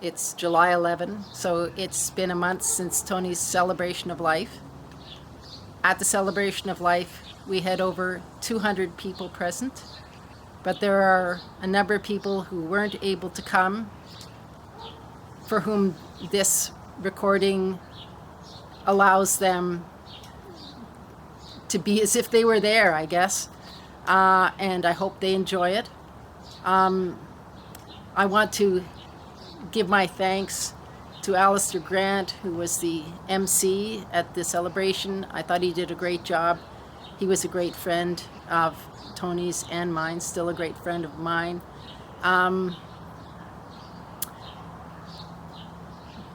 It's July 11, so it's been a month since Tony's celebration of life. At the celebration of life, we had over 200 people present, but there are a number of people who weren't able to come, for whom this recording allows them to be as if they were there, I guess, and I hope they enjoy it. I want to give my thanks to Alistair Grant, who was the MC at the celebration. I thought he did a great job. He was a great friend of Tony's and mine, still a great friend of mine.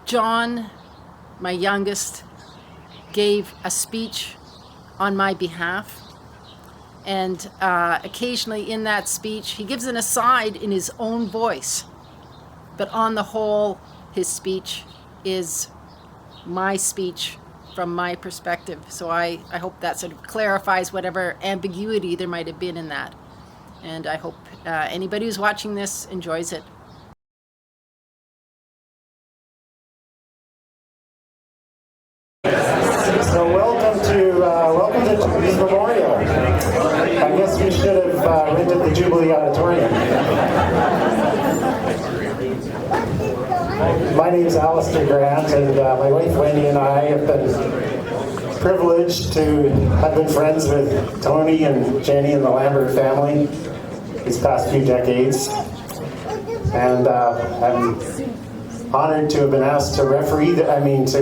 John, my youngest, gave a speech on my behalf. And occasionally in that speech, he gives an aside in his own voice. But on the whole, his speech is my speech from my perspective. So I hope that sort of clarifies whatever ambiguity there might have been in that. And I hope anybody who's watching this enjoys it. So welcome to Tony's Memorial. I guess we should have rented the Jubilee Auditorium. My name is Alistair Grant, and my wife Wendy and I have been privileged to have been friends with Tony and Jenny and the Lambert family these past few decades. And I'm honored to have been asked to to MC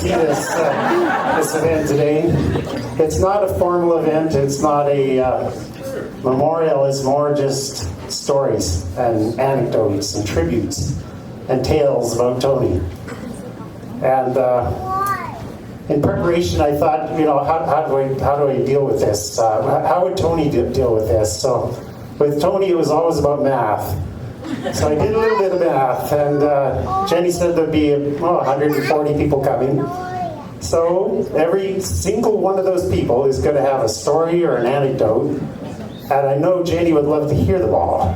this event today. It's not a formal event. It's not a memorial. It's more just stories and anecdotes and tributes and tales about Tony. And in preparation, I thought, how do I deal with this? How would Tony deal with this? So with Tony, it was always about math. So I did a little bit of math, and Jenny said there'd be 140 people coming. So every single one of those people is going to have a story or an anecdote, and I know Jenny would love to hear them all.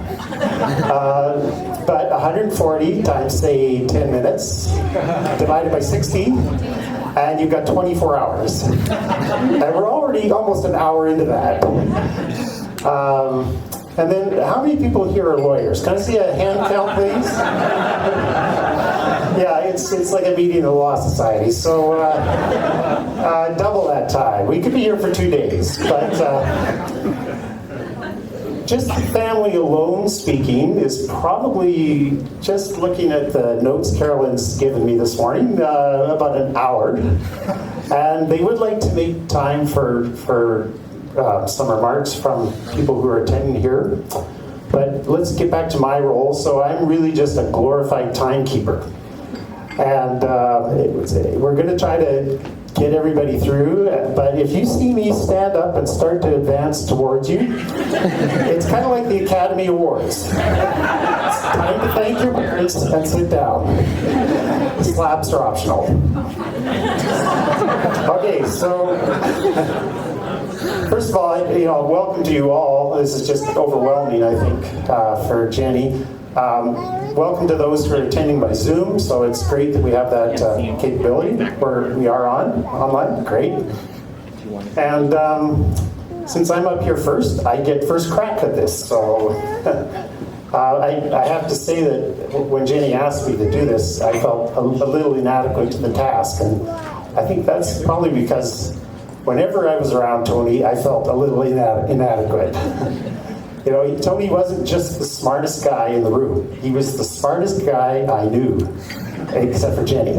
But 140 times, say, 10 minutes, divided by 60, and you've got 24 hours. And we're already almost an hour into that. And then, how many people here are lawyers? Can I see a hand count, please? Yeah, it's like a meeting of the Law Society. So double that time. We could be here for 2 days, but just the family alone speaking is probably, just looking at the notes Carolyn's given me this morning, about an hour. And they would like to make time for some remarks from people who are attending here. But let's get back to my role. So I'm really just a glorified timekeeper. And we're going to try to get everybody through. But if you see me stand up and start to advance towards you, it's kind of like the Academy Awards. It's time to thank your parents and sit down. Slaps are optional. Okay, so first of all, welcome to you all. This is just overwhelming, I think, for Jenny. Welcome to those who are attending by Zoom. So it's great that we have that capability where we are online. Great. And since I'm up here first, I get first crack at this. So I have to say that when Jenny asked me to do this, I felt a little inadequate to the task. And I think that's probably because whenever I was around Tony, I felt a little inadequate. Tony wasn't just the smartest guy in the room. He was the smartest guy I knew, except for Jenny.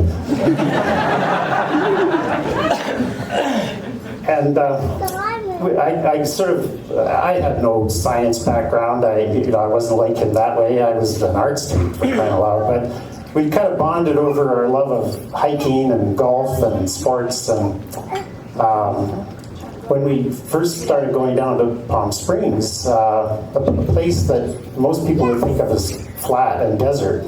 And I had no science background. I wasn't like him that way. I was an art student, for crying out loud. But we kind of bonded over our love of hiking and golf and sports. And when we first started going down to Palm Springs, a place that most people would think of as flat and desert,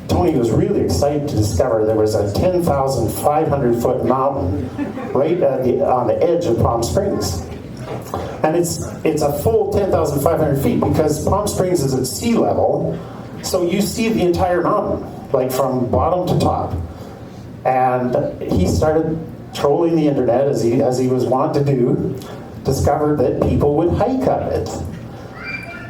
Tony was really excited to discover there was a 10,500-foot mountain right on the edge of Palm Springs. And it's a full 10,500 feet because Palm Springs is at sea level, so you see the entire mountain. like from bottom to top. And he started trolling the internet as he was wont to do, discovered that people would hike up it.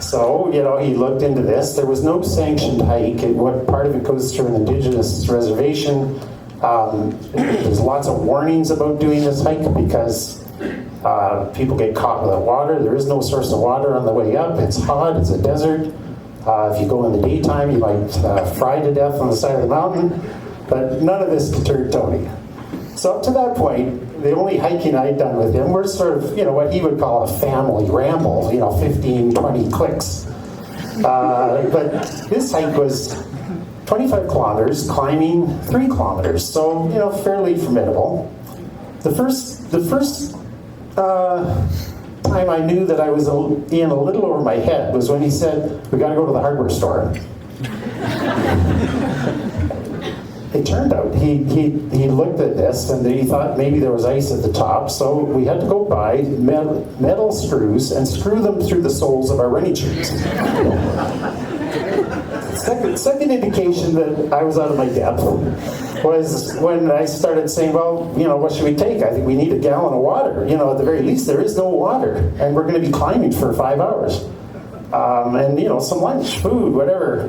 So, he looked into this. There was no sanctioned hike. What part of it goes through an indigenous reservation. There's lots of warnings about doing this hike because people get caught without water. There is no source of water on the way up. It's hot. It's a desert. If you go in the daytime, you might fry to death on the side of the mountain. But none of this deterred Tony. So up to that point, the only hiking I'd done with him were sort of, what he would call a family ramble, 15, 20 clicks. But this hike was 25 kilometers, climbing 3 kilometers, so, fairly formidable. The first time I knew that I was in a little over my head was when he said, "We got to go to the hardware store." It turned out he looked at this and he thought maybe there was ice at the top, so we had to go buy metal screws and screw them through the soles of our running shoes. Second indication that I was out of my depth was when I started saying, well, what should we take? I think we need a gallon of water. At the very least, there is no water, and we're going to be climbing for 5 hours. And, some lunch, food, whatever.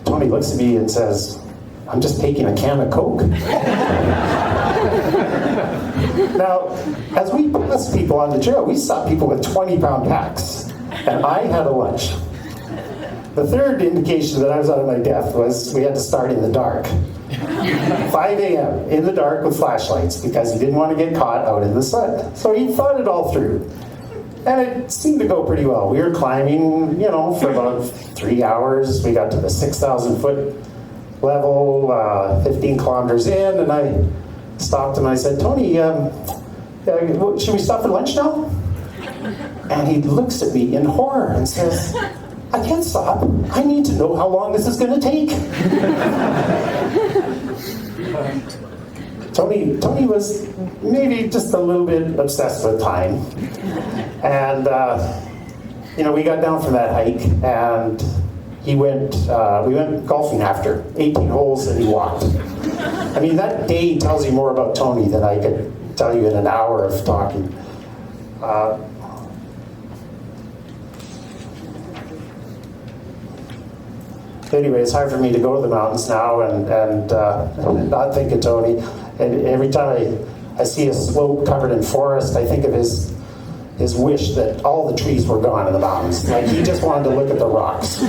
Tony looks at me and says, "I'm just taking a can of Coke." Now, as we passed people on the trail, we saw people with 20-pound packs, and I had a lunch. The third indication that I was out of my depth was we had to start in the dark. 5 a.m. in the dark with flashlights because he didn't want to get caught out in the sun. So he thought it all through. And it seemed to go pretty well. We were climbing, for about 3 hours. We got to the 6,000-foot level, 15 kilometers in, and I stopped and I said, "Tony, should we stop for lunch now?" And he looks at me in horror and says, "I can't stop. I need to know how long this is going to take." Tony was maybe just a little bit obsessed with time. And, we got down from that hike and we went golfing after 18 holes and he walked. I mean, that day tells you more about Tony than I could tell you in an hour of talking. Anyway, it's hard for me to go to the mountains now and not think of Tony. And every time I see a slope covered in forest, I think of his wish that all the trees were gone in the mountains. Like he just wanted to look at the rocks.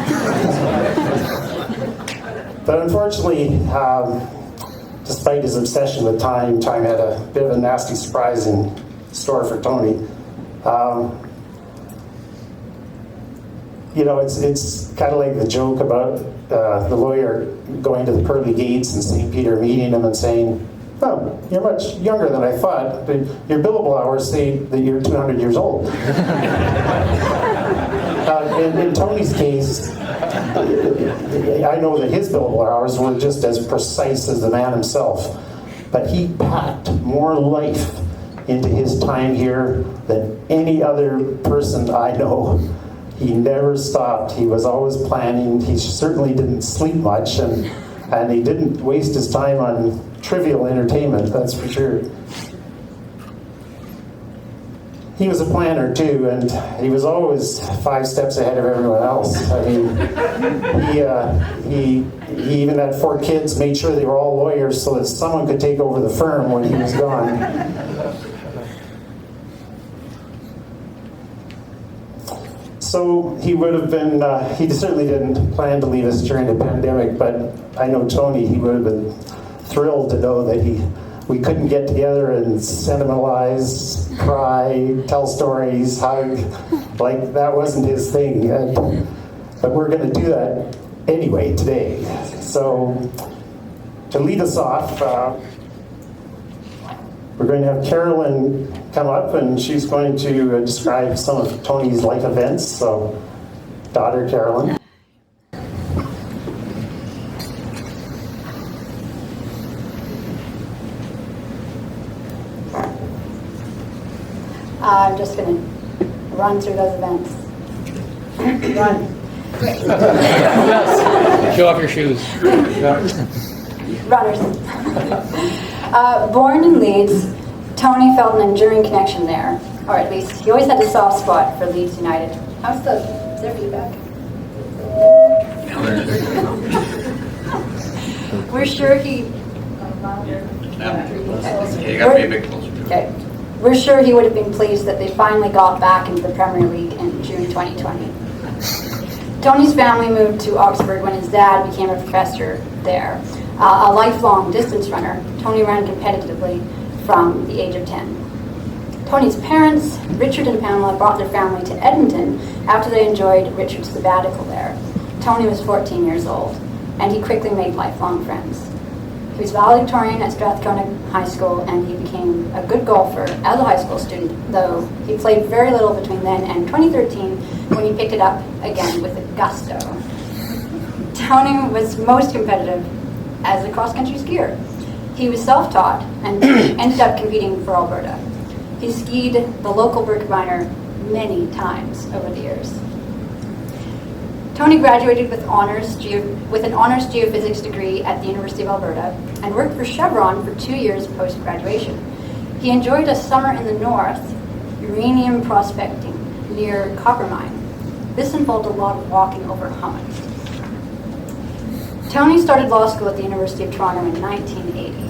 But unfortunately, despite his obsession with time had a bit of a nasty surprise in store for Tony. It's kind of like the joke about the lawyer going to the pearly gates and St. Peter meeting him and saying, "Oh, you're much younger than I thought, but your billable hours say that you're 200 years old." In Tony's case, I know that his billable hours were just as precise as the man himself, but he packed more life into his time here than any other person I know. He never stopped. He was always planning. He certainly didn't sleep much, and he didn't waste his time on trivial entertainment, that's for sure. He was a planner too, and he was always 5 steps ahead of everyone else. I mean, he even had 4 kids, made sure they were all lawyers so that someone could take over the firm when he was gone. So he would have been, he certainly didn't plan to leave us during the pandemic, but I know Tony, he would have been thrilled to know that we couldn't get together and sentimentalize, cry, tell stories, hug. Like, that wasn't his thing. But we're going to do that anyway today. So to lead us off, we're going to have Carolyn come up, and she's going to describe some of Tony's life events. So, daughter Carolyn. I'm just going to run through those events. Run. Yes. Show off your shoes. Runners. Born in Leeds, Tony felt an enduring connection there, or at least he always had a soft spot for Leeds United. How's the, is there feedback? We're sure he. You gotta be a bit closer. Okay. We're sure he would have been pleased that they finally got back into the Premier League in June 2020. Tony's family moved to Oxford when his dad became a professor there. A lifelong distance runner, Tony ran competitively from the age of 10. Tony's parents, Richard and Pamela, brought their family to Edmonton after they enjoyed Richard's sabbatical there. Tony was 14 years old, and he quickly made lifelong friends. He was valedictorian at Strathcona High School, and he became a good golfer as a high school student, though he played very little between then and 2013 when he picked it up again with gusto. Tony was most competitive as a cross-country skier. He was self-taught and ended up competing for Alberta. He skied the local Birkebeiner many times over the years. Tony graduated with an honors geophysics degree at the University of Alberta and worked for Chevron for 2 years post-graduation. He enjoyed a summer in the north, uranium prospecting near copper mine. This involved a lot of walking over hummocks. Tony started law school at the University of Toronto in 1980.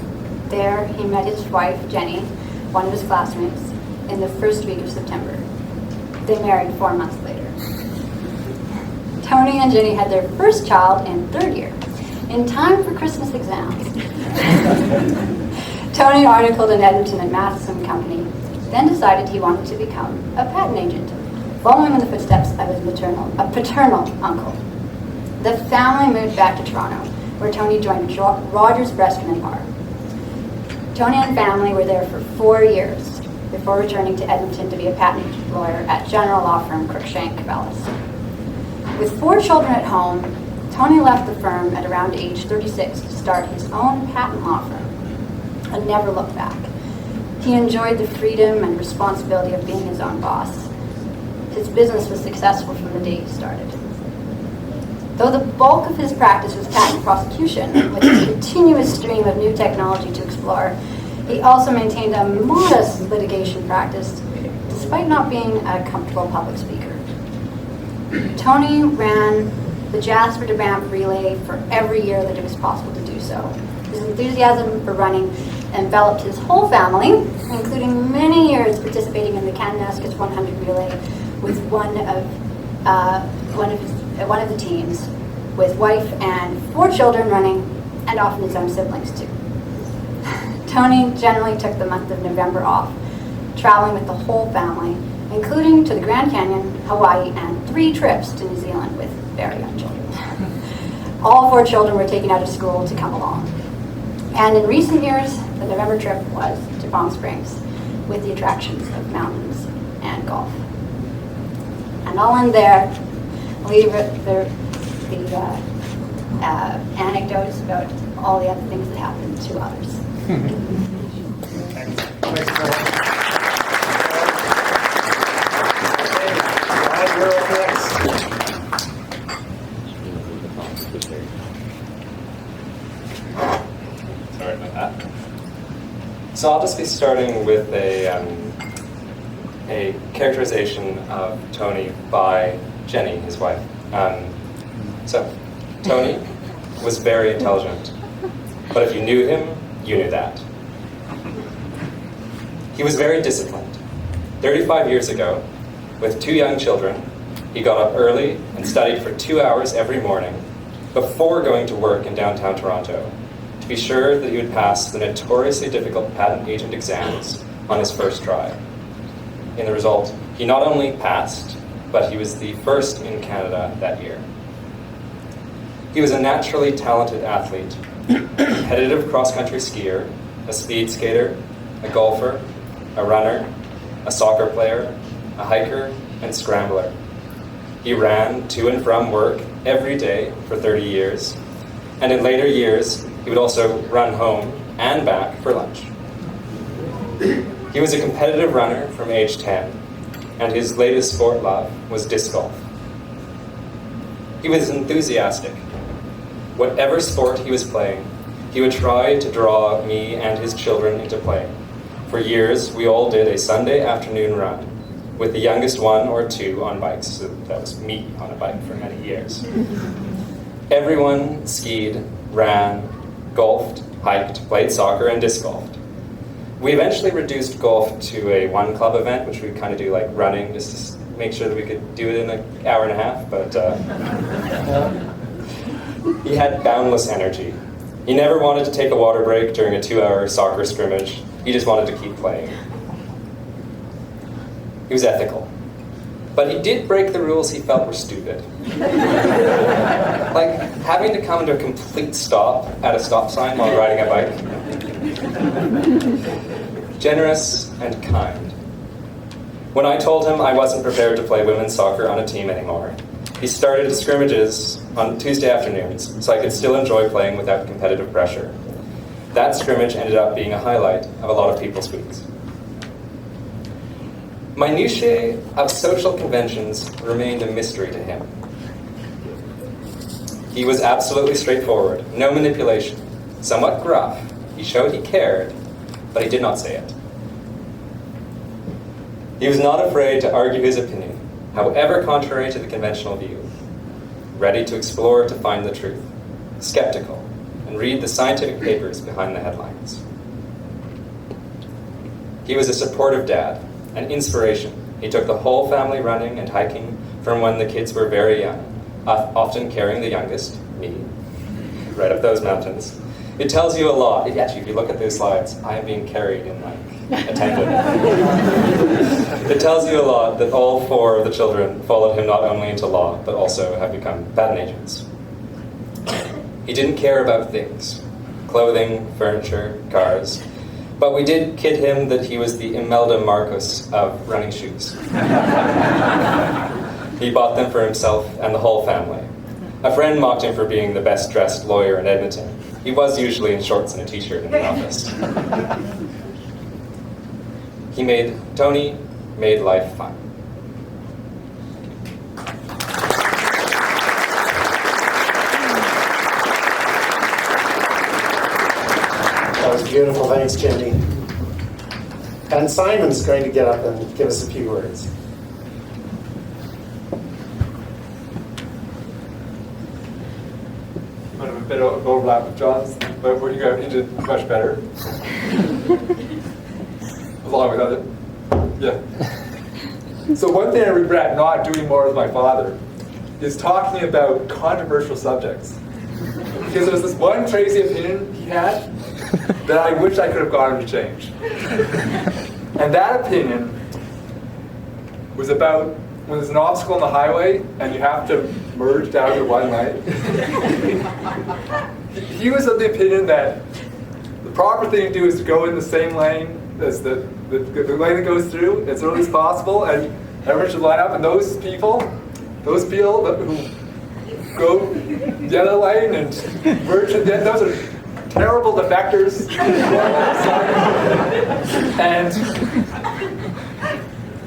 There, he met his wife, Jenny, one of his classmates, in the first week of September. They married 4 months later. Tony and Jenny had their first child in third year, in time for Christmas exams. Tony articled in Edmonton and Matheson Company, then decided he wanted to become a patent agent, following in the footsteps of his paternal uncle. The family moved back to Toronto, where Tony joined Rogers, Breskin and Parr. Tony and family were there for 4 years before returning to Edmonton to be a patent lawyer at general law firm Cruikshank Cabela's. With 4 children at home, Tony left the firm at around age 36 to start his own patent law firm and never looked back. He enjoyed the freedom and responsibility of being his own boss. His business was successful from the day he started. Though the bulk of his practice was patent prosecution, with a continuous stream of new technology to explore, he also maintained a modest litigation practice, despite not being a comfortable public speaker. Tony ran the Jasper to Banff relay for every year that it was possible to do so. His enthusiasm for running enveloped his whole family, including many years participating in the Kananaskis 100 relay with one of the teams, with wife and 4 children running, and often his own siblings too. Tony generally took the month of November off, traveling with the whole family, including to the Grand Canyon, Hawaii, and 3 trips to New Zealand with very young children. All 4 children were taken out of school to come along. And in recent years, the November trip was to Palm Springs with the attractions of mountains and golf. And I'll end there, leave the anecdotes about all the other things that happened to others. Sorry about that. So I'll just be starting with a characterization of Tony by Jenny, his wife. So Tony was very intelligent, but if you knew him, you knew that. He was very disciplined. 35 years ago, with 2 young children, he got up early and studied for 2 hours every morning before going to work in downtown Toronto to be sure that he would pass the notoriously difficult patent agent exams on his first try. In the result, he not only passed, but he was the first in Canada that year. He was a naturally talented athlete, a competitive cross-country skier, a speed skater, a golfer, a runner, a soccer player, a hiker, and scrambler. He ran to and from work every day for 30 years, and in later years, he would also run home and back for lunch. He was a competitive runner from age 10, and his latest sport love was disc golf. He was enthusiastic. Whatever sport he was playing, he would try to draw me and his children into playing. For years, we all did a Sunday afternoon run, with the youngest one or two on bikes. So that was me on a bike for many years. Everyone skied, ran, golfed, hiked, played soccer, and disc golfed. We eventually reduced golf to a one-club event, which we kind of do like running, just to make sure that we could do it in an hour and a half. But he had boundless energy. He never wanted to take a water break during a 2-hour soccer scrimmage. He just wanted to keep playing. He was ethical. But he did break the rules he felt were stupid. Like having to come to a complete stop at a stop sign while riding a bike. Generous and kind. When I told him I wasn't prepared to play women's soccer on a team anymore, he started his scrimmages on Tuesday afternoons so I could still enjoy playing without competitive pressure. That scrimmage ended up being a highlight of a lot of people's weeks. Minutiae of social conventions remained a mystery to him. He was absolutely straightforward, no manipulation. Somewhat gruff, he showed he cared, but he did not say it. He was not afraid to argue his opinion, however contrary to the conventional view. Ready to explore to find the truth, skeptical, and read the scientific papers behind the headlines. He was a supportive dad, an inspiration. He took the whole family running and hiking from when the kids were very young, often carrying the youngest, me, right up those mountains. It tells you a lot. Actually, if you look at those slides, I am being carried in attended. It tells you a lot that all 4 of the children followed him not only into law, but also have become patent agents. He didn't care about things, clothing, furniture, cars, but we did kid him that he was the Imelda Marcos of running shoes. He bought them for himself and the whole family. A friend mocked him for being the best-dressed lawyer in Edmonton. He was usually in shorts and a t-shirt in the office. Tony made life fun. That was beautiful. Thanks, Jenny. And Simon's going to get up and give us a few words. Might have a bit of overlap with John's, but what you got into much better. Along with other. Yeah. So one thing I regret not doing more with my father is talking about controversial subjects. Because there was this one crazy opinion he had that I wish I could have got him to change. And that opinion was about when there's an obstacle on the highway and you have to merge down to one lane. He was of the opinion that the proper thing to do is to go in the same lane as the lane that goes through as early as possible, and everyone should line up. And those people who go the other lane and merge at the end, those are terrible defectors. And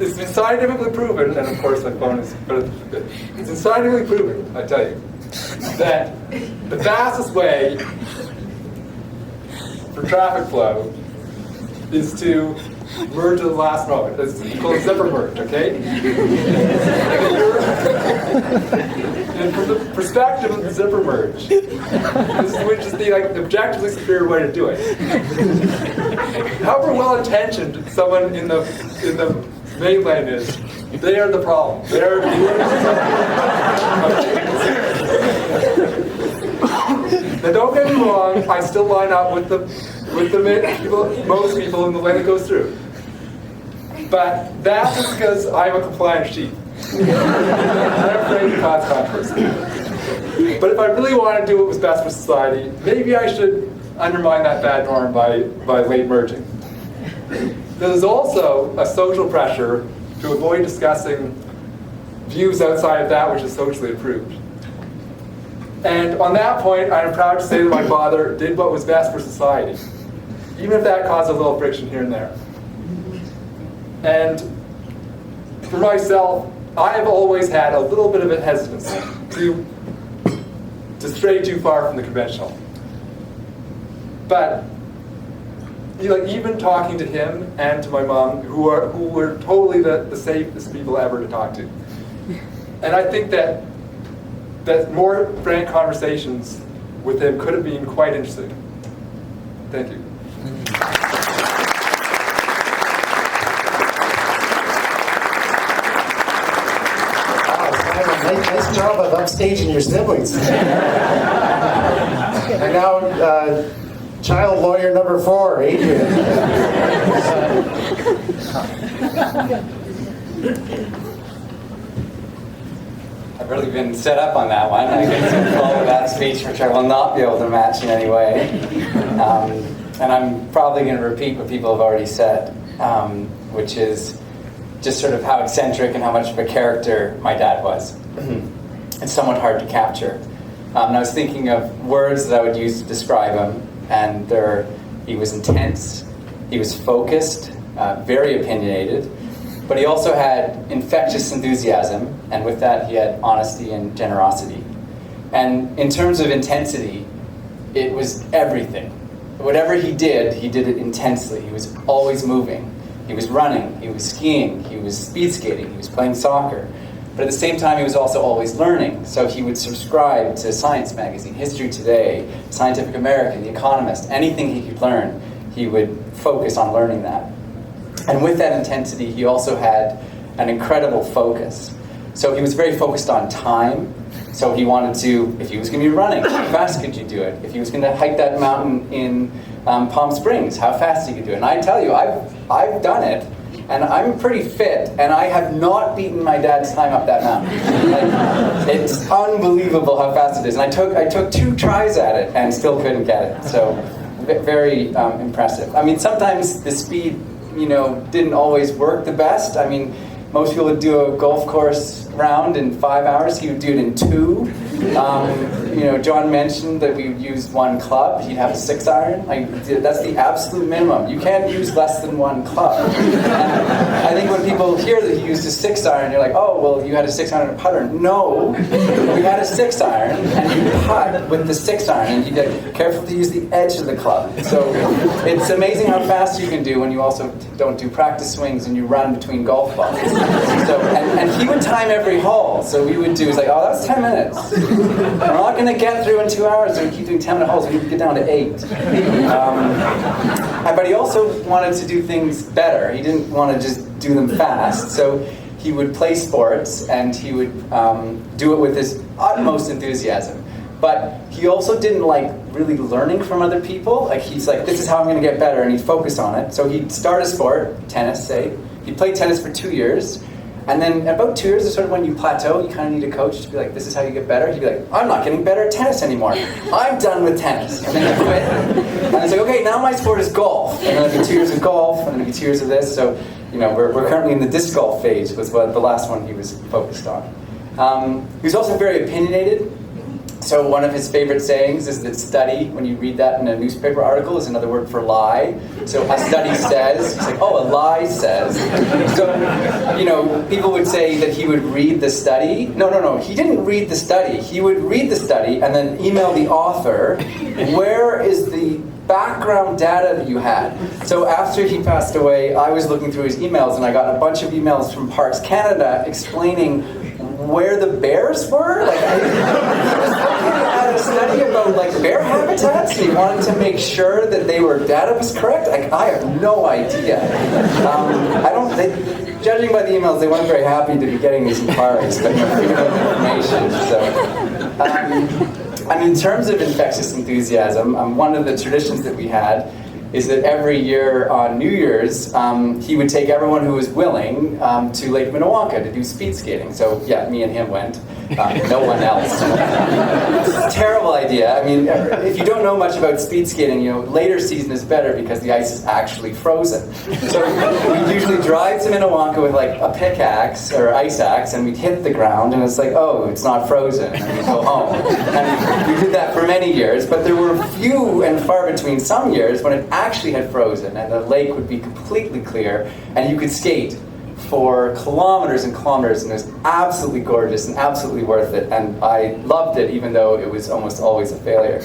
it's been scientifically proven, and of course my phone is, but it's been scientifically proven, I tell you, that the fastest way for traffic flow is to merge at the last moment. It's called a zipper merge, okay? And from the perspective of the zipper merge, which is the objectively superior way to do it. However well-intentioned someone in the main lane is, they are the problem. Now don't get me wrong, I still line up with most people in the lane that goes through. But that's just because I'm a compliant sheep. I'm afraid to cause controversy. But if I really want to do what was best for society, maybe I should undermine that bad norm by late merging. There's also a social pressure to avoid discussing views outside of that which is socially approved. And on that point, I am proud to say that my father did what was best for society, even if that caused a little friction here and there. And for myself, I have always had a little bit of a hesitancy to to stray too far from the conventional. But even talking to him and to my mom, who were totally the safest people ever to talk to. And I think that more frank conversations with him could have been quite interesting. Thank you. Nice job of upstaging your siblings. And now, child lawyer number 4, Adrian. I've really been set up on that one. I get to follow that speech, which I will not be able to match in any way. And I'm probably going to repeat what people have already said, which is just sort of how eccentric and how much of a character my dad was. It's somewhat hard to capture. And I was thinking of words that I would use to describe him, and he was intense, he was focused, very opinionated, but he also had infectious enthusiasm, and with that he had honesty and generosity. And in terms of intensity, it was everything. Whatever he did it intensely. He was always moving. He was running, he was skiing, he was speed skating, he was playing soccer. But at the same time, he was also always learning. So he would subscribe to Science Magazine, History Today, Scientific American, The Economist, anything he could learn, he would focus on learning that. And with that intensity, he also had an incredible focus. So he was very focused on time. So he wanted to, if he was going to be running, how fast could you do it? If he was going to hike that mountain in Palm Springs, how fast he could do it? And I tell you, I've done it. And I'm pretty fit, and I have not beaten my dad's time up that mountain. Like, it's unbelievable how fast it is. And I took 2 tries at it and still couldn't get it. So very impressive. I mean, sometimes the speed, didn't always work the best. I mean, most people would do a golf course round in 5 hours. He would do it in 2. John mentioned that we would use 1 club. He'd have a 6-iron. That's the absolute minimum. You can't use less than 1 club. And I think when people hear that he used a 6-iron, you're like, oh, well, you had a 6-iron and a putter. No, we had a 6-iron, and you putt with the 6-iron, and you get careful to use the edge of the club. So it's amazing how fast you can do when you also don't do practice swings and you run between golf balls. So, and he would time every hole. So we would do, it's like, oh, that's 10 minutes. We're not going to get through in 2 hours, so we keep doing 10-minute holes. We need to get down to 8. But he also wanted to do things better. He didn't want to just do them fast. So he would play sports, and he would do it with his utmost enthusiasm. But he also didn't like really learning from other people. Like, he's like, this is how I'm going to get better, and he'd focus on it. So he'd start a sport, tennis, say. He'd play tennis for 2 years. And then about 2 years is sort of when you plateau. You kind of need a coach to be like, this is how you get better. He'd be like, I'm not getting better at tennis anymore. I'm done with tennis. And then he'd quit. And it's like, okay, now my sport is golf. And then it'd be 2 years of golf, and then it'd be 2 years of this. So, we're currently in the disc golf phase, was what the last one he was focused on. He was also very opinionated. So one of his favorite sayings is that study, when you read that in a newspaper article, is another word for lie. So a study says, he's like, oh, a lie says. So, people would say that he would read the study. No, he didn't read the study. He would read the study and then email the author, where is the background data that you had? So after he passed away, I was looking through his emails, and I got a bunch of emails from Parks Canada explaining where the bears were. Like, he was looking at a study about bear habitats, and he wanted to make sure that their data was correct. I have no idea. Judging by the emails, they weren't very happy to be getting these inquiries, but information. So, in terms of infectious enthusiasm, one of the traditions that we had is that every year on New Year's, he would take everyone who was willing to Lake Minnewanka to do speed skating. So yeah, me and him went, no one else. It's a terrible idea. If you don't know much about speed skating, later season is better because the ice is actually frozen. So we'd usually drive to Minnewanka with a pickaxe or ice axe, and we'd hit the ground, and it's like, oh, it's not frozen, and we'd go home. And we did that for many years, but there were few and far between some years when it actually had frozen, and the lake would be completely clear, and you could skate for kilometers and kilometers, and it was absolutely gorgeous and absolutely worth it, and I loved it even though it was almost always a failure.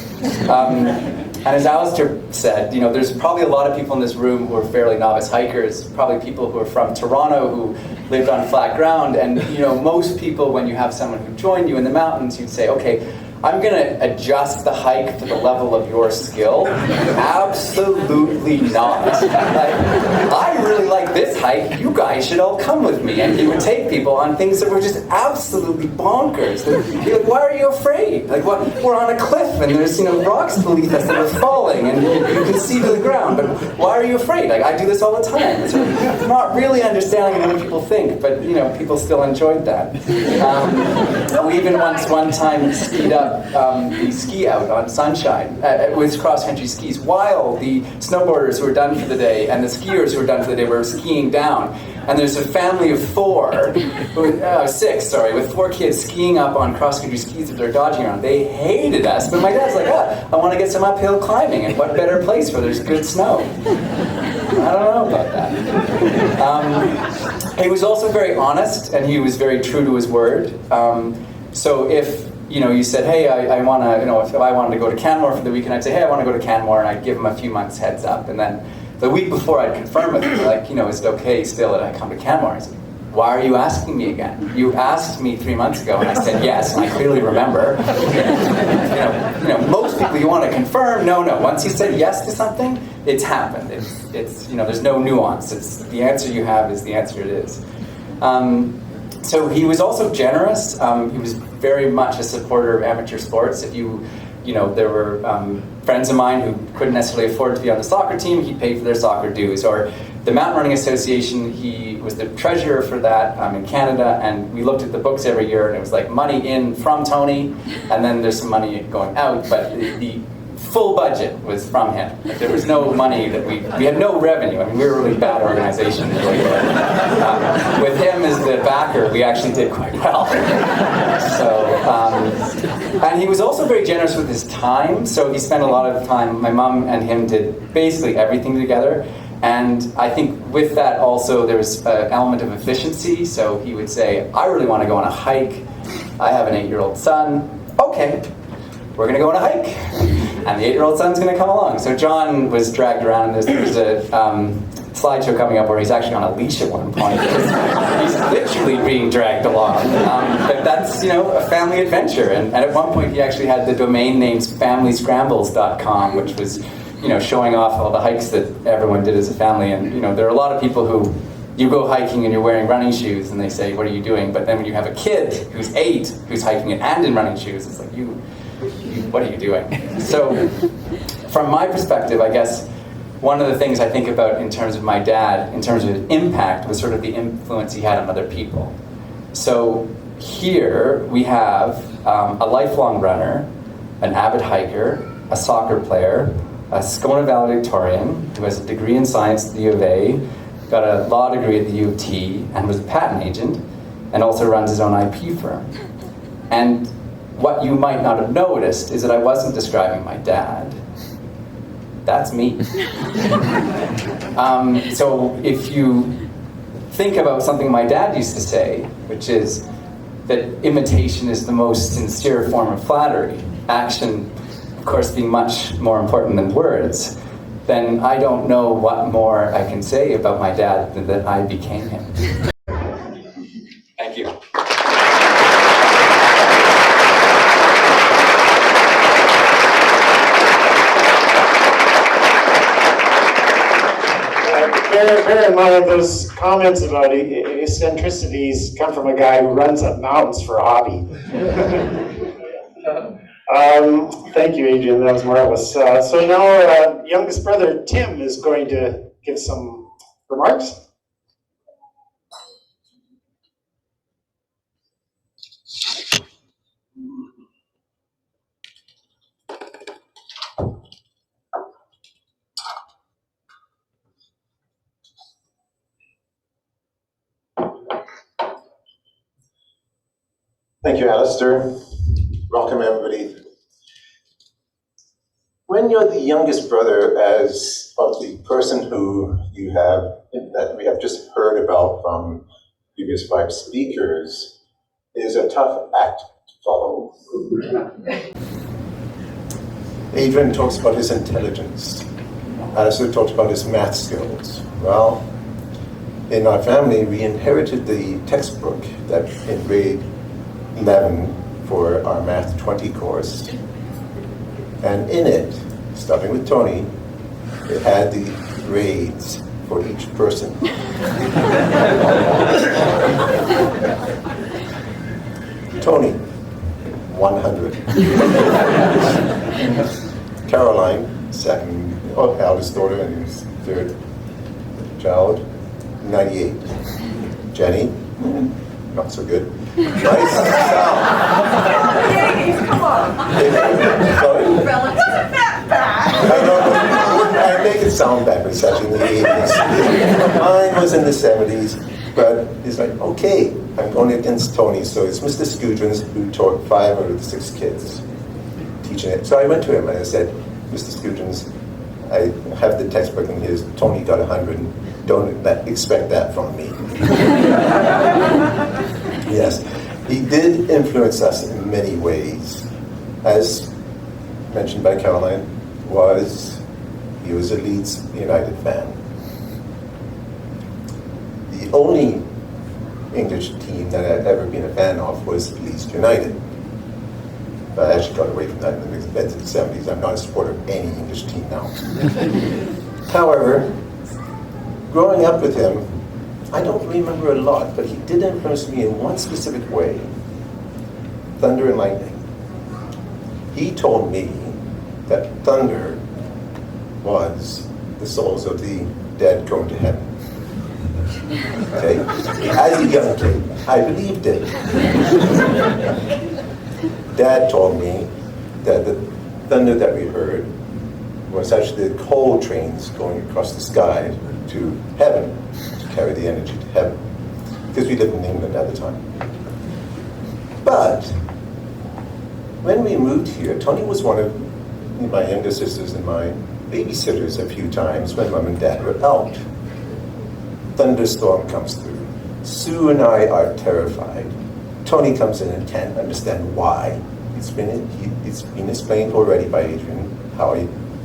And as Alistair said, you know, there's probably a lot of people in this room who are fairly novice hikers, probably people who are from Toronto who lived on flat ground, and you know, most people, when you have someone who joined you in the mountains, you'd say, okay, I'm going to adjust the hike to the level of your skill. Absolutely not. Like, I really like this hike. You guys should all come with me. And he would take people on things that were just absolutely bonkers. He'd be like, why are you afraid? Like, what? We're on a cliff and there's, you know, rocks beneath us that are falling and you can see to the ground. But why are you afraid? Like, I do this all the time. It's not really understanding what people think, but you know, people still enjoyed that. We even one time skied up the ski out on Sunshine with cross-country skis while the snowboarders who were done for the day and the skiers who were done for the day were skiing down. And there's a family of six, with 4 kids skiing up on cross-country skis that they're dodging around. They hated us, but my dad's like, I want to get some uphill climbing, and what better place where there's good snow? I don't know about that. He was also very honest, and he was very true to his word. So if you said, hey, I want to, if I wanted to go to Canmore for the weekend, I'd say, hey, I want to go to Canmore, and I'd give him a few months heads up. And then the week before, I'd confirm with him, like, is it okay still that I come to Canmore? I said, why are you asking me again? You asked me 3 months ago, and I said yes, and I clearly remember. Most people you want to confirm, no. Once you said yes to something, it's happened. It's there's no nuance. It's the answer you have is the answer it is. So he was also generous. He was very much a supporter of amateur sports. If there were friends of mine who couldn't necessarily afford to be on the soccer team, he paid for their soccer dues. Or the Mountain Running Association, he was the treasurer for that in Canada, and we looked at the books every year, and it was like money in from Tony, and then there's some money going out, but the full budget was from him. Like, there was no money that we had no revenue. I mean, we were a really bad organization. With him as the backer, we actually did quite well. And he was also very generous with his time. So he spent a lot of time, my mom and him did basically everything together. And I think with that also there was an element of efficiency. So he would say, I really want to go on a hike. I have an 8-year-old son. Okay, we're going to go on a hike. And the 8-year-old son's going to come along. So John was dragged around. There's a slideshow coming up where he's actually on a leash at one point. He's literally being dragged along. But that's, a family adventure. And at one point he actually had the domain names familyscrambles.com, which was, showing off all the hikes that everyone did as a family. And, there are a lot of people who, you go hiking and you're wearing running shoes and they say, what are you doing? But then when you have a kid who's 8 who's hiking it and in running shoes, it's like, what are you doing? So from my perspective, I guess one of the things I think about in terms of my dad, in terms of his impact, was sort of the influence he had on other people. So here we have a lifelong runner, an avid hiker, a soccer player, a Scona valedictorian who has a degree in science at the U of A, got a law degree at the U of T, and was a patent agent, and also runs his own IP firm. And what you might not have noticed is that I wasn't describing my dad. That's me. So if you think about something my dad used to say, which is that imitation is the most sincere form of flattery, action, of course, being much more important than words, then I don't know what more I can say about my dad than that I became him. Thank you. Bear in mind those comments about eccentricities come from a guy who runs up mountains for a hobby. Thank you, Adrian. That was marvelous. So now our youngest brother, Tim, is going to give some remarks. Thank you, Alistair. Welcome, everybody. When you're the youngest brother, as of the person who that we have just heard about from previous 5 speakers, is a tough act to follow. Adrian talks about his intelligence. Alistair talked about his math skills. Well, in our family, we inherited the textbook that in grade 11 for our Math 20 course. And in it, starting with Tony, it had the grades for each person. Tony, 100. Caroline, eldest daughter and his third child, 98. Jenny, not so good. Nice. Come on. Sorry? Relative back. I make it sound bad, but it's actually in the 80s. Mine was in the 70s, but it's like, okay, I'm going against Tony, so it's Mr. Scudrins who taught 5 out of the 6 kids teaching it. So I went to him and I said, Mr. Scudrins, I have the textbook and here's Tony got 100. Don't expect that from me. Yes, he did influence us in many ways. As mentioned by Caroline, he was a Leeds United fan. The only English team that I've ever been a fan of was Leeds United. I actually got away from that in the mid-70s. I'm not a supporter of any English team now. However, growing up with him, I don't remember a lot, but he did influence me in one specific way. Thunder and lightning. He told me that thunder was the souls of the dead going to heaven. Okay? As a young kid, I believed it. Dad told me that the thunder that we heard was actually the coal trains going across the sky to heaven, to carry the energy to heaven, because we lived in England at the time. But when we moved here, Tony was one of my younger sisters and my babysitters a few times when Mom and Dad were out. Thunderstorm comes through. Sue and I are terrified. Tony comes in and can't understand why. It's been explained already by Adrian how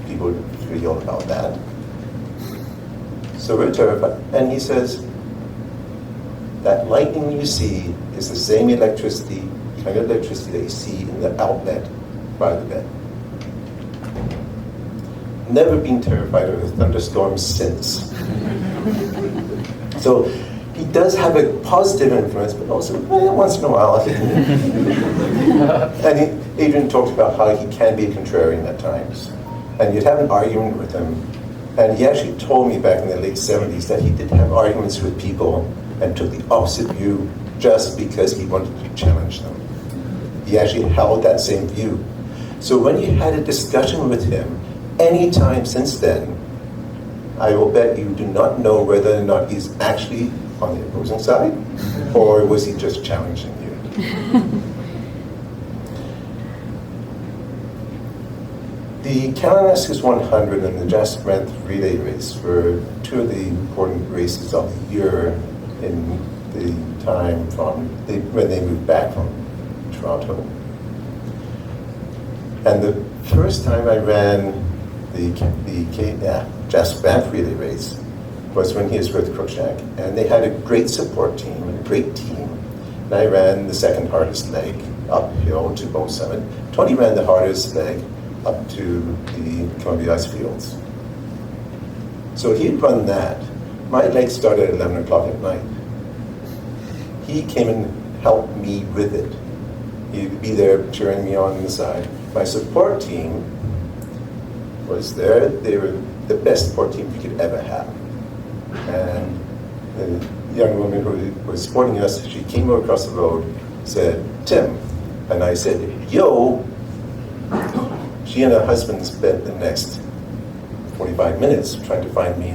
people feel about that. So we're terrified. And he says, that lightning you see is the same kind of electricity that you see in the outlet by the bed. Never been terrified of a thunderstorm since. So he does have a positive influence, but also once in a while. And Adrian talked about how he can be a contrarian at times. And you'd have an argument with him. And he actually told me back in the late 70s that he did have arguments with people and took the opposite view just because he wanted to challenge them. He actually held that same view. So when you had a discussion with him, any time since then, I will bet you do not know whether or not he's actually on the opposing side, or was he just challenging you? The Kalinowski's 100 and the Jazz Strength Relay Race were two of the important races of the year in the time when they moved back from Toronto. And the first time I ran the Jazz Strength Relay Race was when he was with Cruikshank, and they had a great support team, a great team. And I ran the second hardest leg uphill to Bow Summit. Tony ran the hardest leg up to the Columbia Ice Fields. So he'd run that. My leg started at 11 o'clock at night. He came and helped me with it. He'd be there cheering me on the side. My support team was there. They were the best support team we could ever have. And the young woman who was supporting us, she came across the road, said, "Tim." And I said, "Yo." She and her husband spent the next 45 minutes trying to find me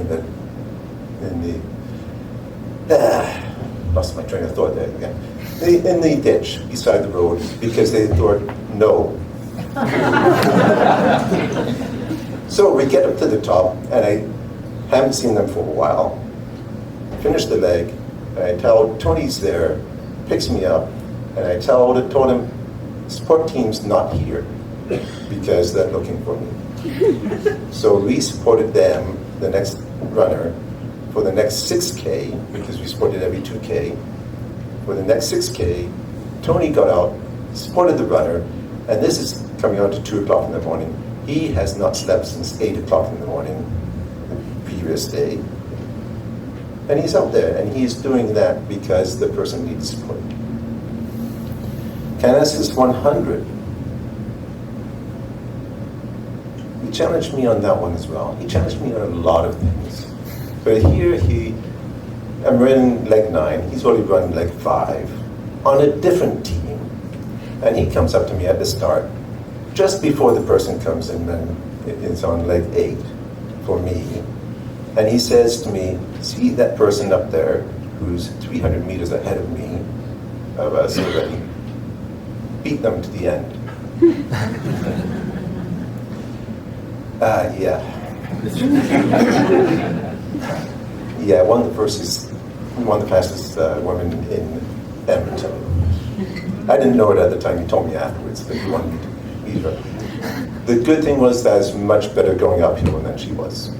lost my train of thought there again. In the ditch beside the road because they thought, no. So we get up to the top, and I haven't seen them for a while. Finish the leg, and I tell Tony's there, picks me up, and I told him, support team's not here because they're looking for me. So we supported them, the next runner, for the next 6K, because we supported every 2K. For the next 6K, Tony got out, supported the runner, and this is coming out to 2 o'clock in the morning. He has not slept since 8 o'clock in the morning, the previous day. And he's out there, and he's doing that because the person needs support. Canas's 100. He challenged me on that one as well. He challenged me on a lot of things. But here I'm running leg 9, he's already run leg 5 on a different team. And he comes up to me at the start, just before the person comes in and it's on leg 8 for me. And he says to me, see that person up there who's 300 meters ahead of me, of us already, beat them to the end. Yeah. Yeah, one of the fastest women in Edmonton. I didn't know it at the time. He told me afterwards that he wanted me to beat her. The good thing was that I was much better going uphill than she was.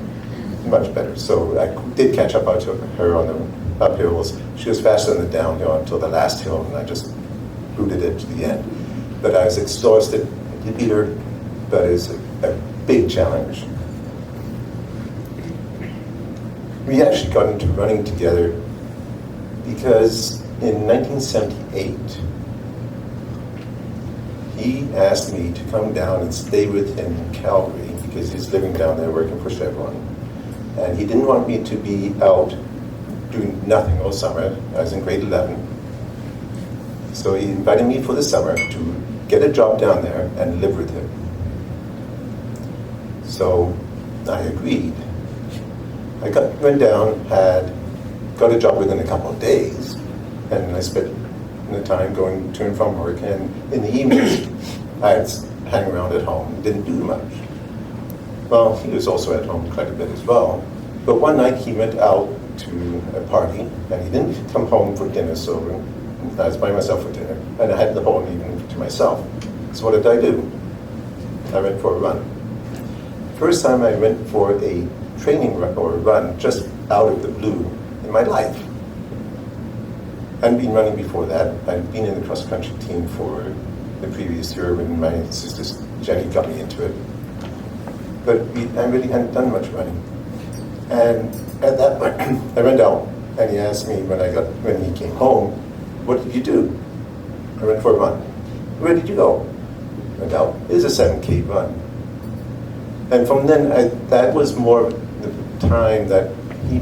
Much better. So I did catch up to her on the uphills. She was faster than the downhill until the last hill, and I just booted it to the end. But I was exhausted. I did beat her, but it's a big challenge. We actually got into running together because in 1978, he asked me to come down and stay with him in Calgary because he's living down there working for Chevron. And he didn't want me to be out doing nothing all summer. I was in grade 11. So he invited me for the summer to get a job down there and live with him. So I agreed. I went down, got a job within a couple of days, and I spent the time going to and from work, and in the evenings I'd hang around at home, didn't do much. Well, he was also at home quite a bit as well, but one night he went out to a party, and he didn't come home for dinner, so I was by myself for dinner, and I had the whole evening to myself. So what did I do? I went for a run. First time I went for a training run or a run just out of the blue in my life. I hadn't been running before that. I'd been in the cross-country team for the previous year when my sister Jenny got me into it. But I really hadn't done much running. And at that point, I went out, and he asked me when he came home, what did you do? I went for a run. Where did you go? I went out. It was a 7K run. And from then, that was more the time that he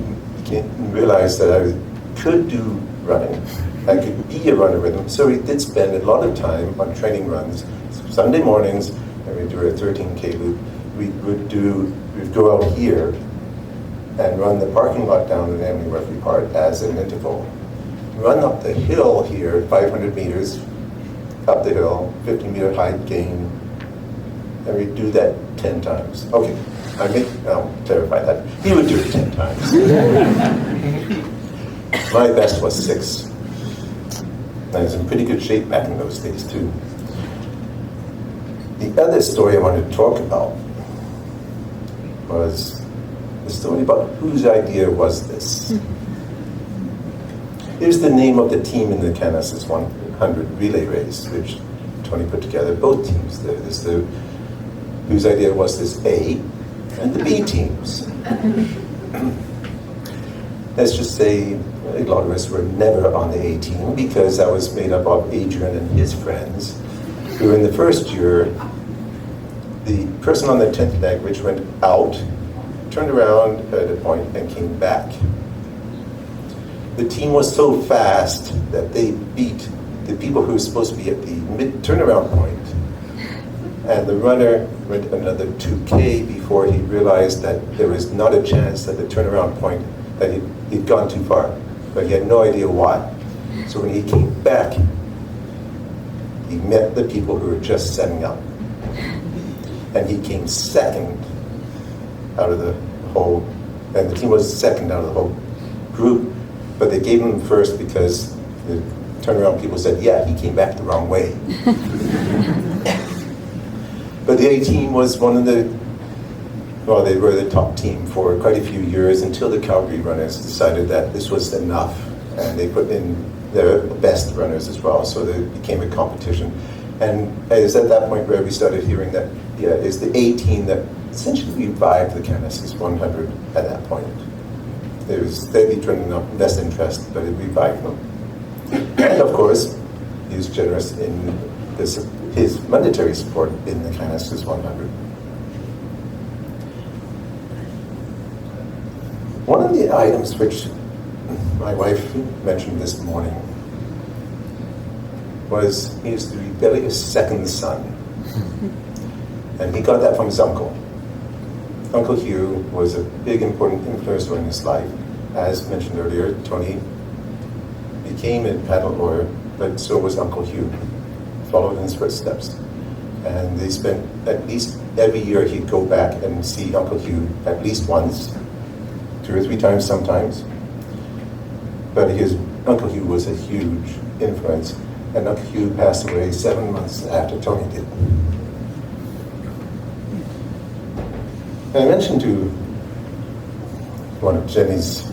realized that I could do running. I could be a runner with him. So he did spend a lot of time on training runs. Sunday mornings, and we'd do a 13K loop. We'd go out here and run the parking lot down in Emily Murphy Park as an interval. Run up the hill here, 500 meters, up the hill, 50-meter height gain, and we'd do that 10 times. Okay, I'll clarify that. He would do it 10 times. My best was 6. I was in pretty good shape back in those days, too. The other story I wanted to talk about was the story about whose idea was this. Here's the name of the team in the Canas's 100 relay race, which Tony put together, both teams. There's whose idea was this A and the B teams. Let's just say a lot of us were never on the A team because that was made up of Adrian and his friends, who in the first year, the person on the 10th leg, which went out, turned around at a point and came back. The team was so fast that they beat the people who were supposed to be at the mid-turnaround point. And the runner went another 2K before he realized that there was not a chance at the turnaround point, that he'd gone too far. But he had no idea why. So when he came back, he met the people who were just setting up. And he came second out of the whole, and the team was second out of the whole group, but they gave him first because the turnaround people said, yeah, he came back the wrong way. But the A team was one of the, well, they were the top team for quite a few years until the Calgary runners decided that this was enough, and they put in their best runners as well, so it became a competition. And it was at that point where we started hearing that, yeah, it's the A team that essentially revived the Canassus 100 at that point. It was steadily turning up less interest, but it revived them. And of course, he was generous in his monetary support in the Canassus 100. One of the items which my wife mentioned this morning was he is the rebellious second son. And he got that from his uncle. Uncle Hugh was a big important influencer in his life. As mentioned earlier, Tony became a paddle lawyer, but so was Uncle Hugh, followed in his footsteps. And they spent at least every year he'd go back and see Uncle Hugh at least once, 2 or 3 times sometimes. But Uncle Hugh was a huge influence, and Uncle Hugh passed away 7 months after Tony did. And I mentioned to one of Jenny's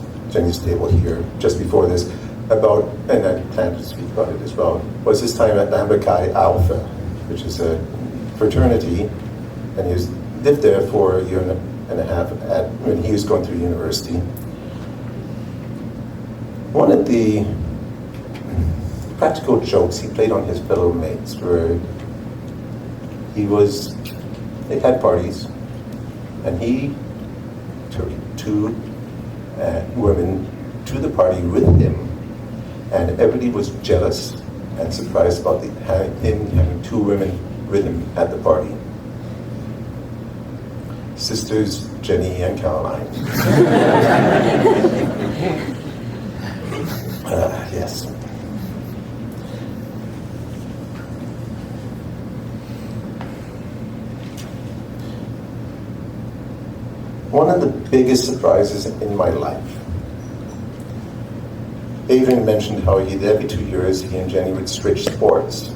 table here just before this about, and I plan to speak about it as well, was his time at Lambert Alpha, which is a fraternity, and he lived there for a year and a half when he was going through university. One of the practical jokes he played on his fellow mates were they had parties, and he took 2 women to the party with him, and everybody was jealous and surprised about him having 2 women with him at the party. Sisters Jenny and Caroline. Yes. One of the biggest surprises in my life. Adrian mentioned how every 2 years he and Jenny would switch sports.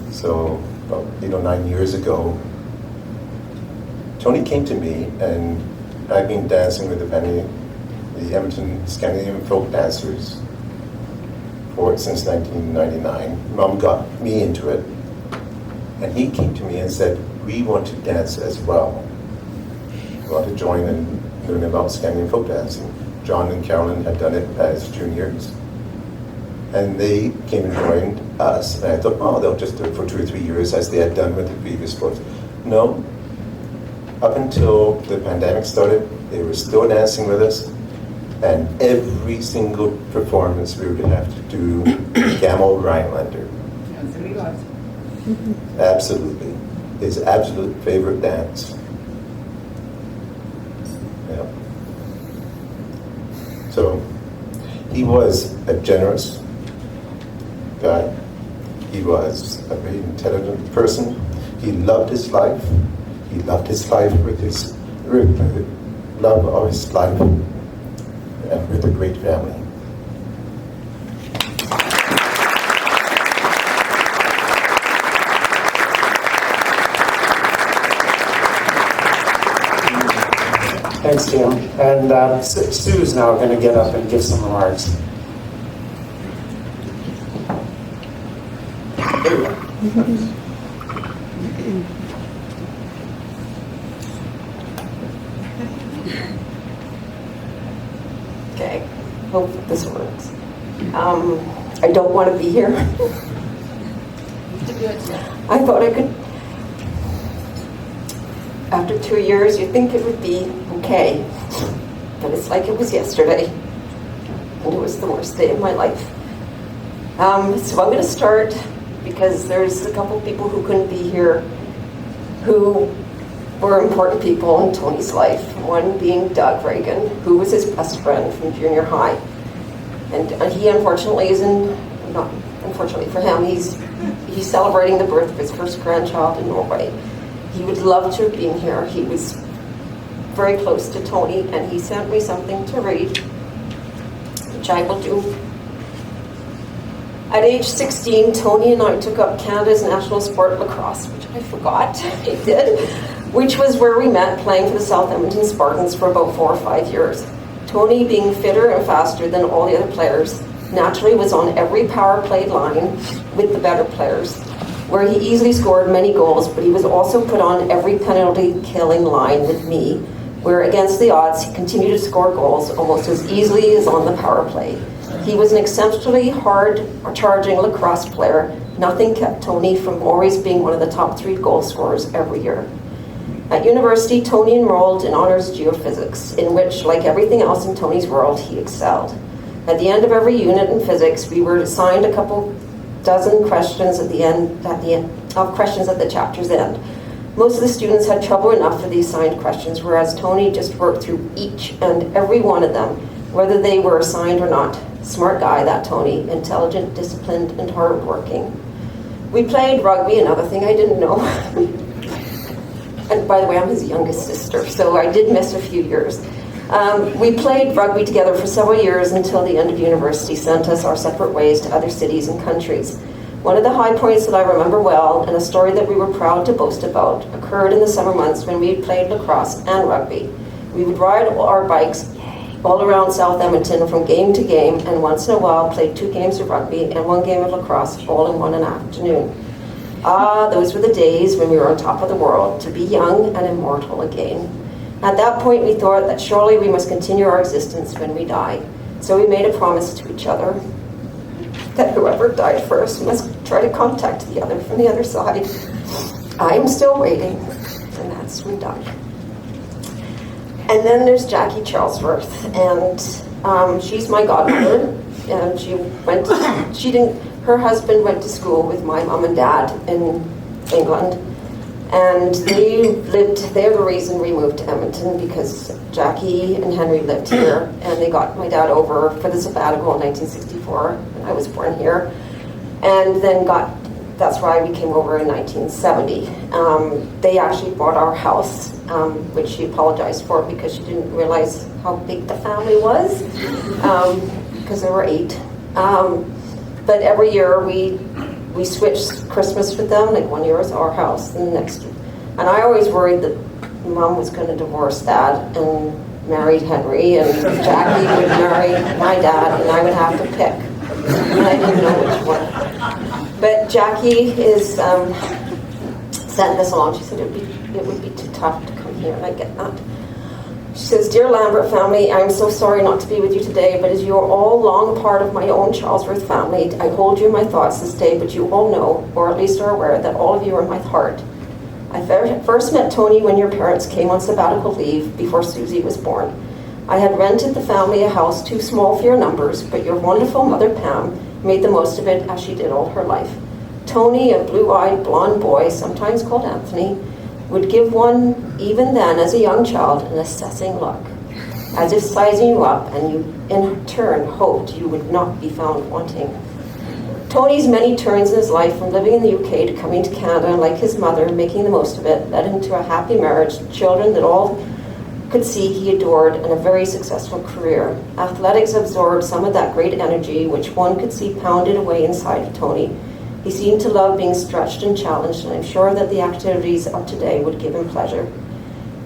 So, about 8 or 9 years ago, Tony came to me, and I'd been dancing with the Edmonton Scandinavian folk dancers since 1999. Mom got me into it, and he came to me and said, we want to dance as well. We want to join and learn about Scandinavian folk dancing. John and Carolyn had done it as juniors, and they came and joined us. And I thought, oh, they'll just do it for 2 or 3 years as they had done with the previous sports. No. Up until the pandemic started, they were still dancing with us, and every single performance we would have to do Gamel Rhinelander. Absolutely. His absolute favorite dance. Yeah. So, he was a generous guy. He was a very intelligent person. He loved his life. He loved his life with his love of his life and with a great family. Thanks, Tim. And Sue's now going to get up and give some remarks. There we go. Okay, hope this works. I don't want to be here. I thought I could. After 2 years, you'd think it would be okay, but it's like it was yesterday, and it was the worst day of my life. So I'm going to start because there's a couple people who couldn't be here who were important people in Tony's life. One being Doug Reagan, who was his best friend from junior high. And he unfortunately not unfortunately for him, he's celebrating the birth of his first grandchild in Norway. He would love to have been here. He was very close to Tony, and he sent me something to read, which I will do. At age 16, Tony and I took up Canada's national sport, lacrosse, which I forgot he did, which was where we met playing for the South Edmonton Spartans for about 4 or 5 years. Tony, being fitter and faster than all the other players, naturally was on every power play line with the better players, where he easily scored many goals, but he was also put on every penalty killing line with me, where against the odds he continued to score goals almost as easily as on the power play. He was an exceptionally hard-charging lacrosse player. Nothing kept Tony from always being one of the top 3 goal scorers every year. At university, Tony enrolled in honors geophysics, in which, like everything else in Tony's world, he excelled. At the end of every unit in physics, we were assigned a couple dozen questions at the end of questions at the chapter's end. Most of the students had trouble enough for the assigned questions, whereas Tony just worked through each and every one of them, whether they were assigned or not. Smart guy, that Tony, intelligent, disciplined, and hardworking. We played rugby, another thing I didn't know. And by the way, I'm his youngest sister, so I did miss a few years. We played rugby together for several years until the end of university sent us our separate ways to other cities and countries. One of the high points that I remember well, and a story that we were proud to boast about, occurred in the summer months when we played lacrosse and rugby. We would ride our bikes all around South Edmonton from game to game, and once in a while played 2 games of rugby and 1 game of lacrosse all in one afternoon. Ah, those were the days when we were on top of the world, to be young and immortal again. At that point, we thought that surely we must continue our existence when we die. So we made a promise to each other that whoever died first must try to contact the other from the other side. I'm still waiting, and that's we died. And then there's Jackie Charlesworth, and she's my godmother. And her husband went to school with my mom and dad in England. And they're the reason we moved to Edmonton, because Jackie and Henry lived here, and they got my dad over for the sabbatical in 1964, and I was born here. And then that's why we came over in 1970. They actually bought our house, which she apologized for because she didn't realize how big the family was, because there were 8. But every year we switched Christmas with them, like 1 year was our house, and the next year. And I always worried that Mom was going to divorce Dad and marry Henry, and Jackie would marry my dad, and I would have to pick. And I didn't know which one. But Jackie is sent this along. She said it would be too tough to come here, and I get that. She says, "Dear Lambert family, I'm so sorry not to be with you today, but as you are all long part of my own Charlesworth family, I hold you in my thoughts this day, but you all know, or at least are aware, that all of you are in my heart. I first met Tony when your parents came on sabbatical leave before Susie was born. I had rented the family a house too small for your numbers, but your wonderful mother Pam made the most of it as she did all her life. Tony, a blue-eyed blonde boy, sometimes called Anthony, would give one, even then as a young child, an assessing look, as if sizing you up, and you in turn hoped you would not be found wanting. Tony's many turns in his life, from living in the UK to coming to Canada, and like his mother, making the most of it, led him to a happy marriage, children that all could see he adored, and a very successful career. Athletics absorbed some of that great energy, which one could see pounded away inside of Tony. He seemed to love being stretched and challenged, and I'm sure that the activities of today would give him pleasure.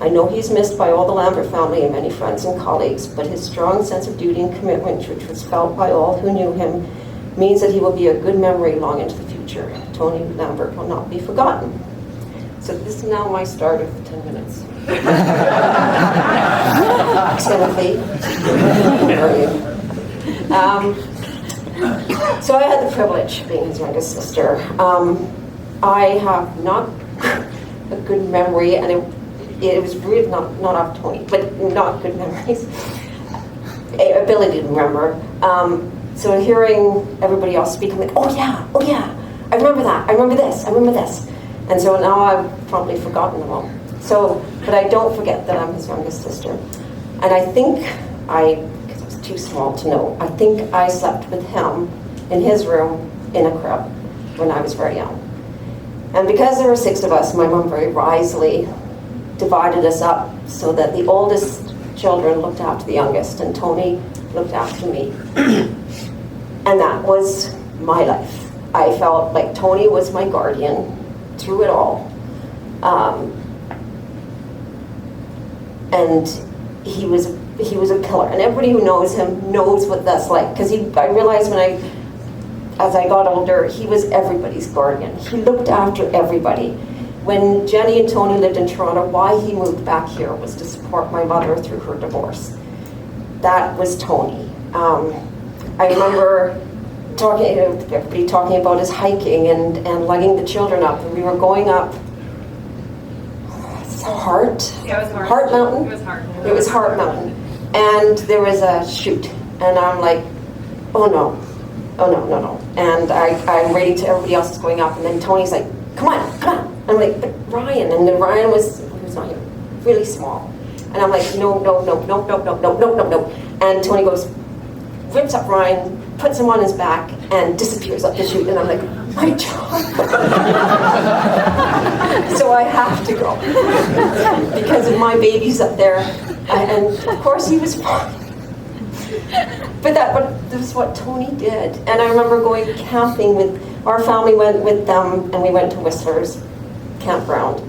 I know he's missed by all the Lambert family and many friends and colleagues, but his strong sense of duty and commitment, which was felt by all who knew him, means that he will be a good memory long into the future. Tony Lambert will not be forgotten." So this is now my start of 10 minutes. Timothy, where are you? So I had the privilege of being his youngest sister. I have not a good memory, and it was really not of Tony, but not good memories. Ability to remember. So hearing everybody else speak, I'm like, oh yeah, I remember that, I remember this. And so now I've probably forgotten them all. So, but I don't forget that I'm his youngest sister. And I think because I was too small to know, I think I slept with him in his room in a crib when I was very young. And because there were 6 of us, my mom very wisely divided us up so that the oldest children looked after the youngest, and Tony looked after me. And that was my life. I felt like Tony was my guardian through it all. And he was a pillar. And everybody who knows him knows what that's like. Because I realized as I got older, he was everybody's guardian. He looked after everybody. When Jenny and Tony lived in Toronto, why he moved back here was to support my mother through her divorce. That was Tony. I remember everybody talking about his hiking and lugging the children up. And we were going up Hart Mountain. It was Hart Mountain. And there was a chute. And I'm like, oh no. And I'm waiting till everybody else is going up. And then Tony's like, come on. I'm like, but Ryan. And then Ryan was not here, really small. And I'm like, no. And Tony goes, whips up Ryan, puts him on his back, and disappears up the chute. And I'm like, my child. So I have to go because of my babies up there. And of course he was fine. But this is what Tony did. And I remember going camping with, our family went with them, and we went to Whistler's campground.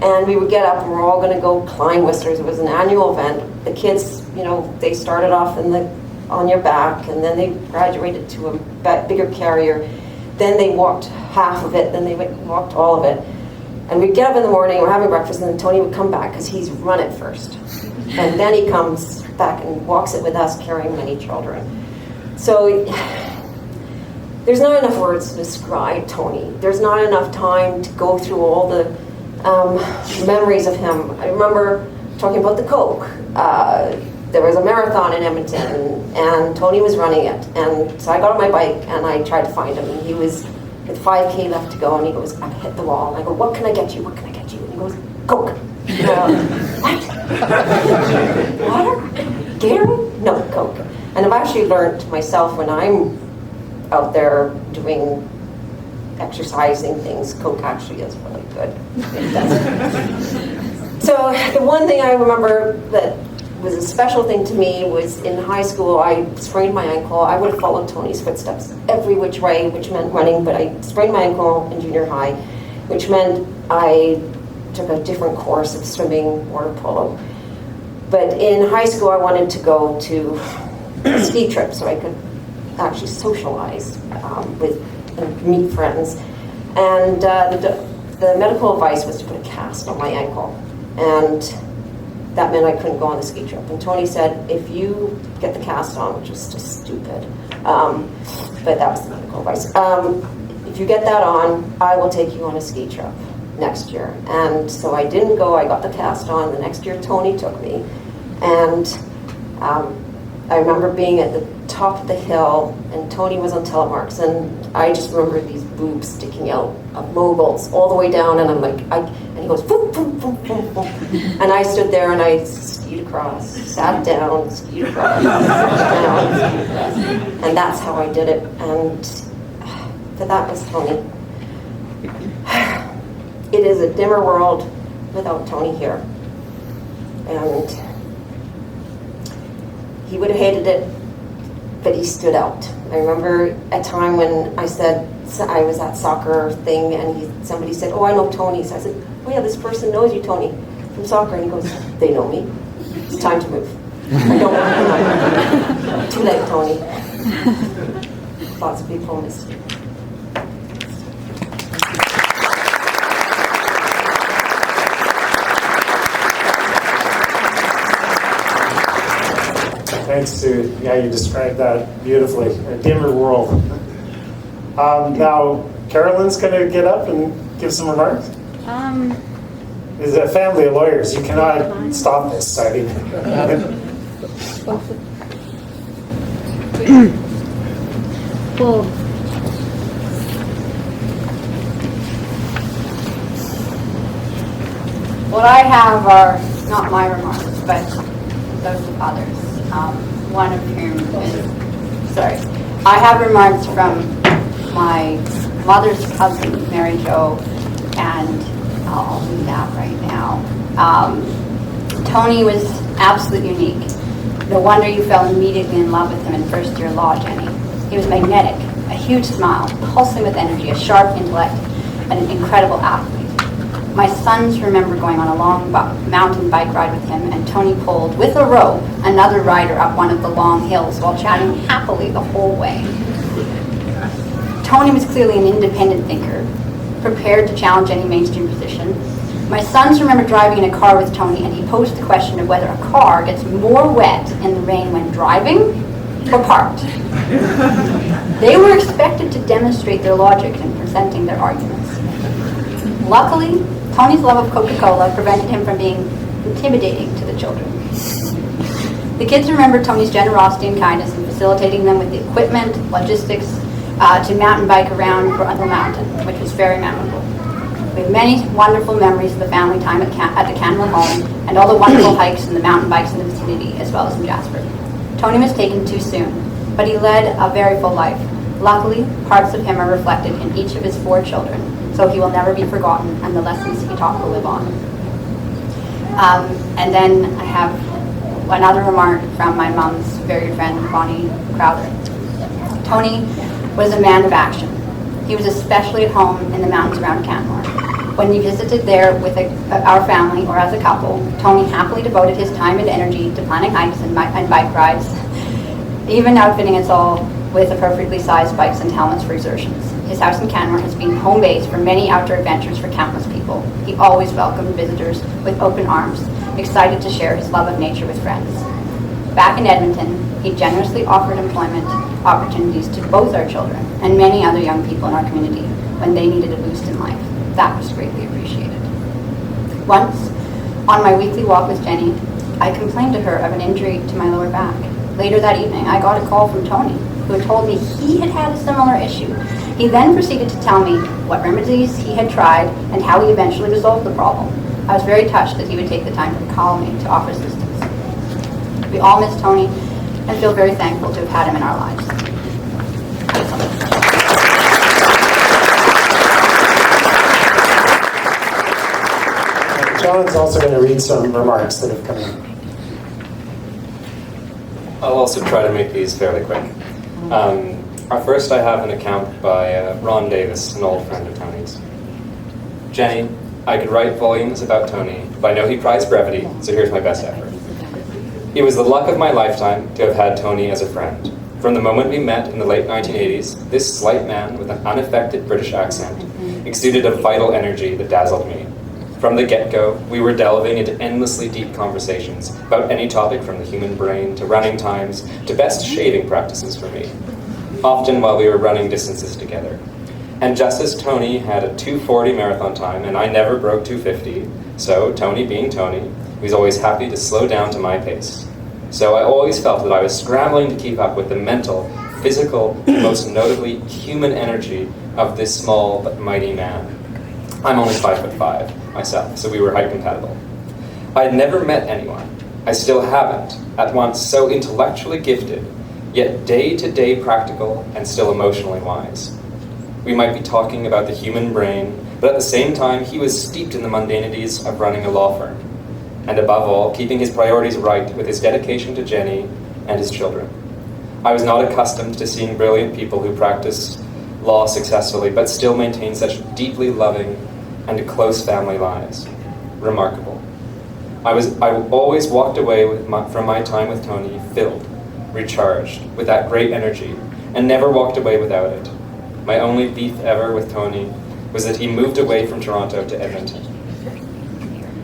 And we would get up and we're all going to go climb Whistler's. It was an annual event. The kids, they started off on your back, and then they graduated to a bigger carrier. Then they walked half of it, then they walked all of it. And we'd get up in the morning, we're having breakfast, and then Tony would come back because he's run it first. And then he comes back and walks it with us, carrying many children. So there's not enough words to describe Tony. There's not enough time to go through all the memories of him. I remember talking about the Coke. There was a marathon in Edmonton, and Tony was running it. And so I got on my bike, and I tried to find him. And he was with 5K left to go, and he goes, I hit the wall. And I go, what can I get you? And he goes, Coke. What? Water? Gatorade? No, Coke. And I've actually learned myself when I'm out there doing exercising things, Coke actually is really good. It does. So the one thing I remember that was a special thing to me was in high school, I sprained my ankle. I would have followed Tony's footsteps every which way, which meant running, but I sprained my ankle in junior high, which meant I took a different course of swimming, water polo. But in high school, I wanted to go to a ski trip so I could actually socialize and meet friends. And the medical advice was to put a cast on my ankle. And that meant I couldn't go on the ski trip. And Tony said, if you get the cast on, which was just stupid, but that was the medical advice. If you get that on, I will take you on a ski trip next year. And so I didn't go. I got the cast on. The next year, Tony took me. And I remember being at the top of the hill, and Tony was on telemarks, and I just remember these boobs sticking out of moguls all the way down, and I'm like, and he goes, boom, boom, boom, boom, boom. And I stood there, and I skied across, sat down, skied across, sat down, skied across. And that's how I did it, but that was Tony. It is a dimmer world without Tony here. And he would have hated it, but he stood out. I remember a time when I said, I was at soccer thing, and somebody said, oh, I know Tony. So I said, oh yeah, this person knows you, Tony, from soccer. And he goes, they know me. It's time to move. I don't want to know. Too late, Tony. Lots of people miss you. Thanks, Sue. Yeah, you described that beautifully. A dimmer world. Now, Carolyn's going to get up and give some remarks. It's a family of lawyers. You cannot stop this. I mean, well, what I have are not my remarks, but those of others. One of whom is, I have remarks from my mother's cousin, Mary Jo, and I'll do that right now. Tony was absolutely unique. No wonder you fell immediately in love with him in first year law, Jenny. He was magnetic, a huge smile, pulsing with energy, a sharp intellect, and an incredible athlete. My sons remember going on a long mountain bike ride with him, and Tony pulled, with a rope, another rider up one of the long hills while chatting happily the whole way. Tony was clearly an independent thinker, prepared to challenge any mainstream position. My sons remember driving in a car with Tony, and he posed the question of whether a car gets more wet in the rain when driving or parked. They were expected to demonstrate their logic in presenting their arguments. Luckily, Tony's love of Coca-Cola prevented him from being intimidating to the children. The kids remember Tony's generosity and kindness in facilitating them with the equipment, logistics, to mountain bike around Brundle Mountain, which was very memorable. We have many wonderful memories of the family time at the Canmore home and all the wonderful hikes and the mountain bikes in the vicinity, as well as in Jasper. Tony was taken too soon, but he led a very full life. Luckily, parts of him are reflected in each of his 4 children, so he will never be forgotten, and the lessons he taught will live on. And then I have another remark from my mom's very good friend, Bonnie Crowther. Tony was a man of action. He was especially at home in the mountains around Canmore. When we visited there with our family or as a couple, Tony happily devoted his time and energy to planning hikes and bike rides, even outfitting us all with appropriately sized bikes and helmets for exertions. His house in Canmore has been home base for many outdoor adventures for countless people. He always welcomed visitors with open arms, excited to share his love of nature with friends. Back in Edmonton, he generously offered employment opportunities to both our children and many other young people in our community when they needed a boost in life. That was greatly appreciated. Once, on my weekly walk with Jenny, I complained to her of an injury to my lower back. Later that evening, I got a call from Tony, who had told me he had had a similar issue. He then proceeded to tell me what remedies he had tried and how he eventually resolved the problem. I was very touched that he would take the time to call me to offer assistance. We all miss Tony and feel very thankful to have had him in our lives. John's also going to read some remarks that have come in. I'll also try to make these fairly quick. First, I have an account by Ron Davis, an old friend of Tony's. Jenny, I could write volumes about Tony, but I know he prized brevity, so here's my best effort. It was the luck of my lifetime to have had Tony as a friend. From the moment we met in the late 1980s, this slight man with an unaffected British accent exuded a vital energy that dazzled me. From the get-go, we were delving into endlessly deep conversations about any topic from the human brain to running times to best shaving practices for me, often while we were running distances together. And just as Tony had a 2:40 marathon time and I never broke 2:50, so Tony being Tony, he was always happy to slow down to my pace. So I always felt that I was scrambling to keep up with the mental, physical, most notably human energy of this small but mighty man. I'm only 5'5" myself, so we were height compatible. I had never met anyone, I still haven't, at once so intellectually gifted, yet day-to-day practical and still emotionally wise. We might be talking about the human brain, but at the same time he was steeped in the mundanities of running a law firm, and above all, keeping his priorities right with his dedication to Jenny and his children. I was not accustomed to seeing brilliant people who practiced law successfully, but still maintain such deeply loving and close family lives. Remarkable. I always walked away from my time with Tony filled, recharged, with that great energy, and never walked away without it. My only beef ever with Tony was that he moved away from Toronto to Edmonton.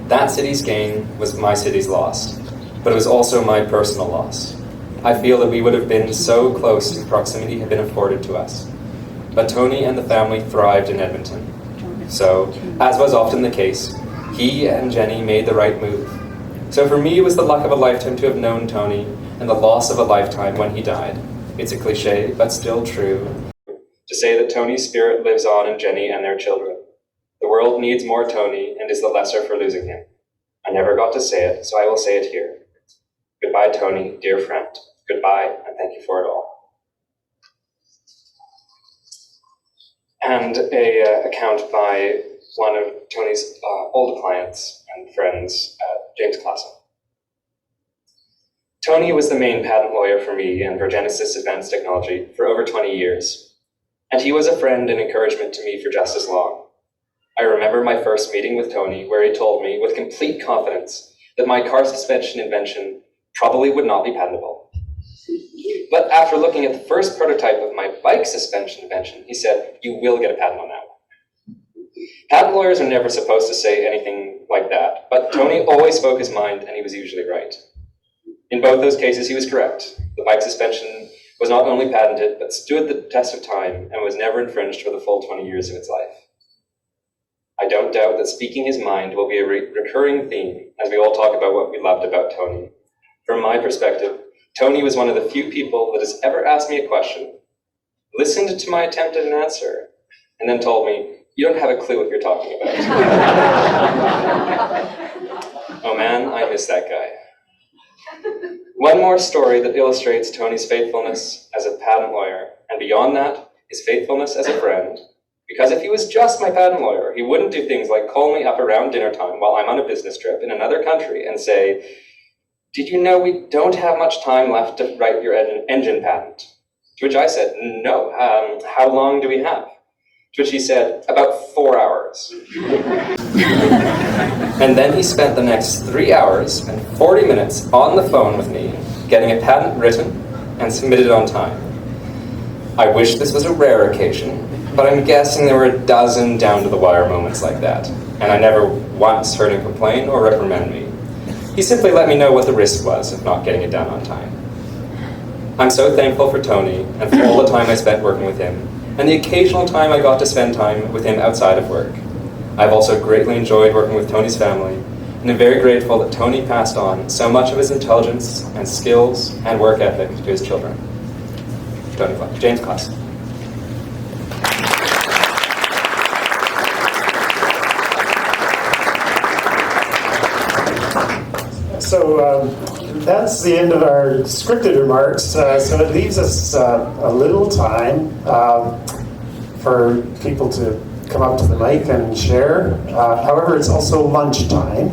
That city's gain was my city's loss, but it was also my personal loss. I feel that we would have been so close if proximity had been afforded to us. But Tony and the family thrived in Edmonton. So, as was often the case, he and Jenny made the right move. So for me, it was the luck of a lifetime to have known Tony, and the loss of a lifetime when he died. It's a cliche, but still true, to say that Tony's spirit lives on in Jenny and their children. The world needs more Tony, and is the lesser for losing him. I never got to say it, so I will say it here. Goodbye, Tony, dear friend. Goodbye, and thank you for it all. And an account by one of Tony's old clients and friends, James Classen. Tony was the main patent lawyer for me and for Genesis Advanced Technology for over 20 years, and he was a friend and encouragement to me for just as long. I remember my first meeting with Tony where he told me with complete confidence that my car suspension invention probably would not be patentable. But after looking at the first prototype of my bike suspension invention, he said, "You will get a patent on that one." Patent lawyers are never supposed to say anything like that, but Tony always spoke his mind and he was usually right. In both those cases, he was correct. The bike suspension was not only patented, but stood the test of time and was never infringed for the full 20 years of its life. I don't doubt that speaking his mind will be a recurring theme as we all talk about what we loved about Tony. From my perspective, Tony was one of the few people that has ever asked me a question, listened to my attempt at an answer, and then told me, "You don't have a clue what you're talking about." Oh man, I miss that guy. One more story that illustrates Tony's faithfulness as a patent lawyer, and beyond that, his faithfulness as a friend. Because if he was just my patent lawyer, he wouldn't do things like call me up around dinner time while I'm on a business trip in another country and say, "Did you know we don't have much time left to write your engine patent?" To which I said, "No, how long do we have?" To which he said, "About 4 hours." And then he spent the next 3 hours and 40 minutes on the phone with me, getting a patent written and submitted on time. I wish this was a rare occasion, but I'm guessing there were a dozen down-to-the-wire moments like that, and I never once heard him complain or reprimand me. He simply let me know what the risk was of not getting it done on time. I'm so thankful for Tony and for all the time I spent working with him, and the occasional time I got to spend time with him outside of work. I've also greatly enjoyed working with Tony's family, and I'm very grateful that Tony passed on so much of his intelligence and skills and work ethic to his children. James Classen. So that's the end of our scripted remarks. So it leaves us a little time for people to come up to the mic and share. However, it's also lunchtime.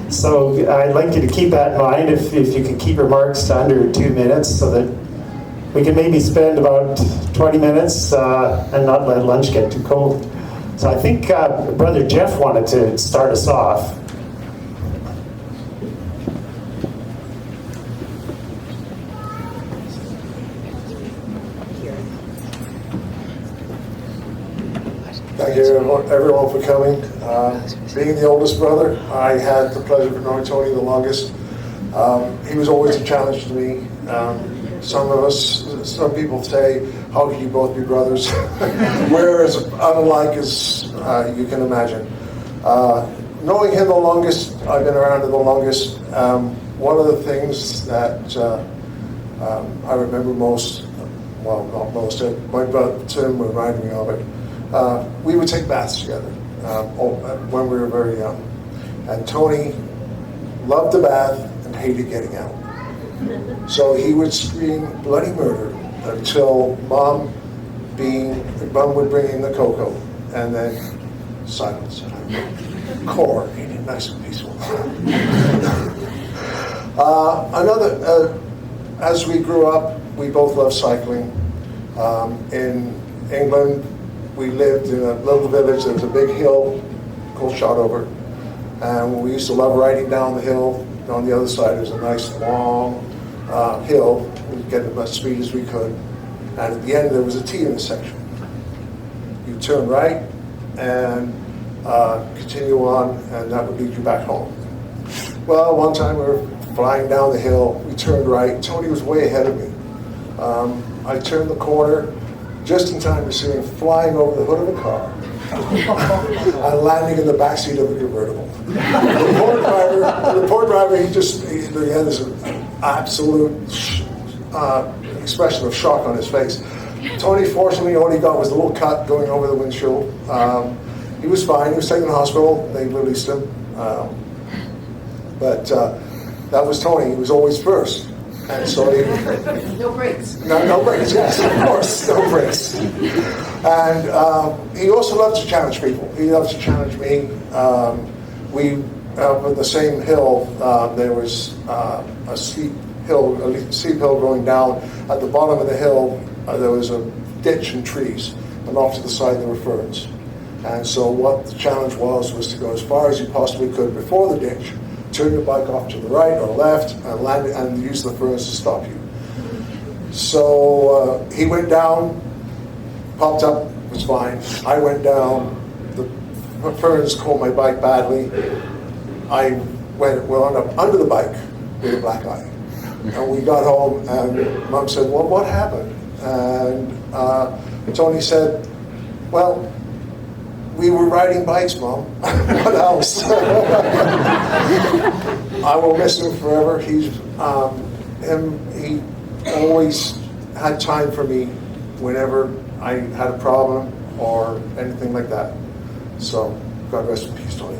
So I'd like you to keep that in mind if you can keep remarks to under 2 minutes so that we can maybe spend about 20 minutes and not let lunch get too cold. So I think Brother Jeff wanted to start us off. Thank you everyone for coming. Being the oldest brother, I had the pleasure of knowing Tony the longest. He was always a challenge to me. Some people say, "How can you both be brothers?" We're as unlike as you can imagine. Knowing him the longest, I've been around him the longest. One of the things that I remember most, well, not most, my brother Tim reminded me of it. We would take baths together when we were very young. And Tony loved the bath and hated getting out. So he would scream bloody murder until Mom would bring in the cocoa, and then silence. Core, ain't it nice and peaceful? As we grew up, we both loved cycling. In England, we lived in a little village. There was a big hill called Shotover, and we used to love riding down the hill. On the other side, there's a nice long hill. We'd get as much speed as we could, and at the end there was a T intersection. You turn right and continue on, and that would lead you back home. Well, one time we were flying down the hill. We turned right. Tony was way ahead of me. I turned the corner just in time to see him flying over the hood of a car and landing in the backseat of a convertible. The poor driver, he had this absolute expression of shock on his face. Tony, fortunately, all he got was a little cut going over the windshield. He was fine. He was taken to the hospital. They released him. But that was Tony. He was always first. And so No breaks. no breaks, yes, of course, no breaks. And he also loves to challenge people. He loves to challenge me. We up on the same hill, there was a steep hill going down. At the bottom of the hill, there was a ditch and trees, and off to the side there were ferns. And so what the challenge was to go as far as you possibly could before the ditch, turn your bike off to the right or left, and land it, and use the ferns to stop you. So he went down, popped up, was fine. I went down, the ferns caught my bike badly. I wound up under the bike with a black eye. And we got home, and Mom said, well, what happened? And Tony said, well, we were riding bikes, Mom. What else? I will miss him forever. He always had time for me whenever I had a problem or anything like that. So, God rest in peace, Tony.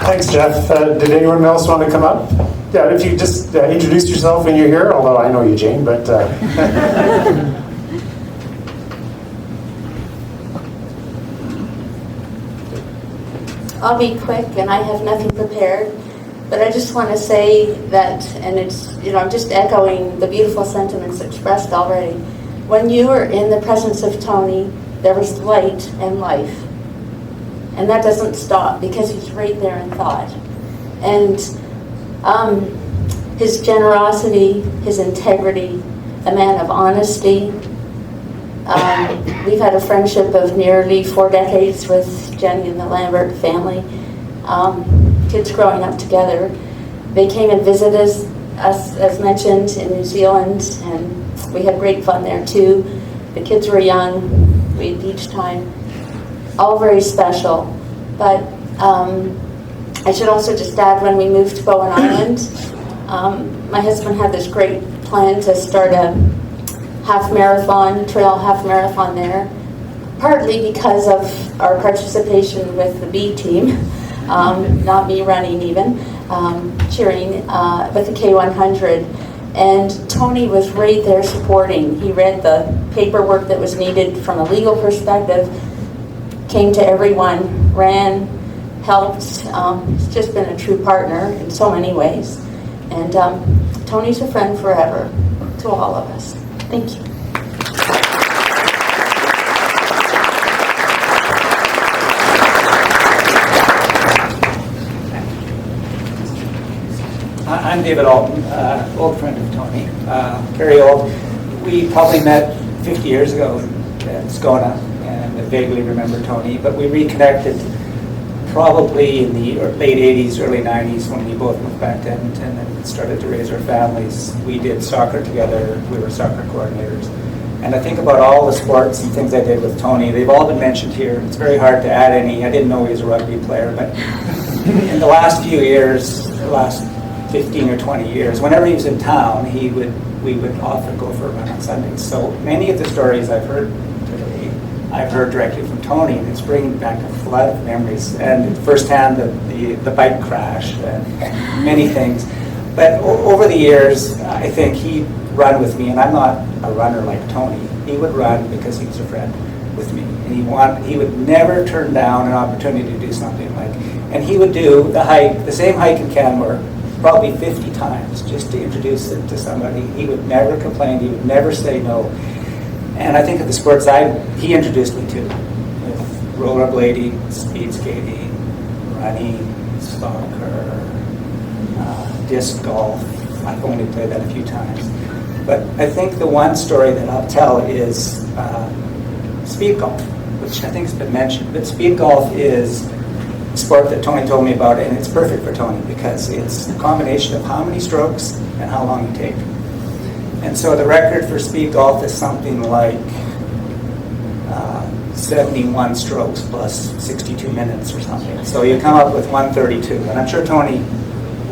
Thanks, Jeff. Did anyone else want to come up? Yeah, if you just introduce yourself when you're here, although I know you, Jane, but... I'll be quick, and I have nothing prepared, but I just want to say that, and it's, I'm just echoing the beautiful sentiments expressed already. When you were in the presence of Tony, there was light and life. And that doesn't stop, because he's right there in thought. And his generosity, his integrity, a man of honesty. We've had a friendship of nearly 4 decades with Jenny and the Lambert family. Kids growing up together. They came and visited us, as mentioned, in New Zealand, and we had great fun there too. The kids were young. We had beach time. All very special. But I should also just add, when we moved to Bowen Island, my husband had this great plan to start a trail half marathon there, partly because of our participation with the B team, not me running even, cheering with the K100. And Tony was right there supporting. He read the paperwork that was needed from a legal perspective, came to everyone, ran, helped. He's just been a true partner in so many ways. And Tony's a friend forever to all of us. Thank you. I'm David Alton, old friend of Tony, very old. We probably met 50 years ago in Skona, and I vaguely remember Tony, but we reconnected probably in the late 80s, early 90s, when we both moved back to Edmonton and started to raise our families. We did soccer together. We were soccer coordinators. And I think about all the sports and things I did with Tony. They've all been mentioned here. It's very hard to add any. I didn't know he was a rugby player, but in the last few years, the last 15 or 20 years, whenever he was in town, we would often go for a run on Sundays. So many of the stories I've heard today, I've heard directly from Tony, and it's bringing back a flood of memories, and firsthand the bike crash and many things. But over the years, I think he'd run with me, and I'm not a runner like Tony. He would run because he was a friend with me, and he would never turn down an opportunity to do something like, and he would do the same hike in Canmore, probably 50 times just to introduce it to somebody. He would never complain. He would never say no. And I think of the sports he introduced me to, with rollerblading, speed skating, running, soccer, disc golf. I've only played that a few times. But I think the one story that I'll tell is speed golf, which I think has been mentioned. But speed golf is sport that Tony told me about, and it's perfect for Tony because it's a combination of how many strokes and how long you take. And so the record for speed golf is something like 71 strokes plus 62 minutes or something. So you come up with 132. And I'm sure Tony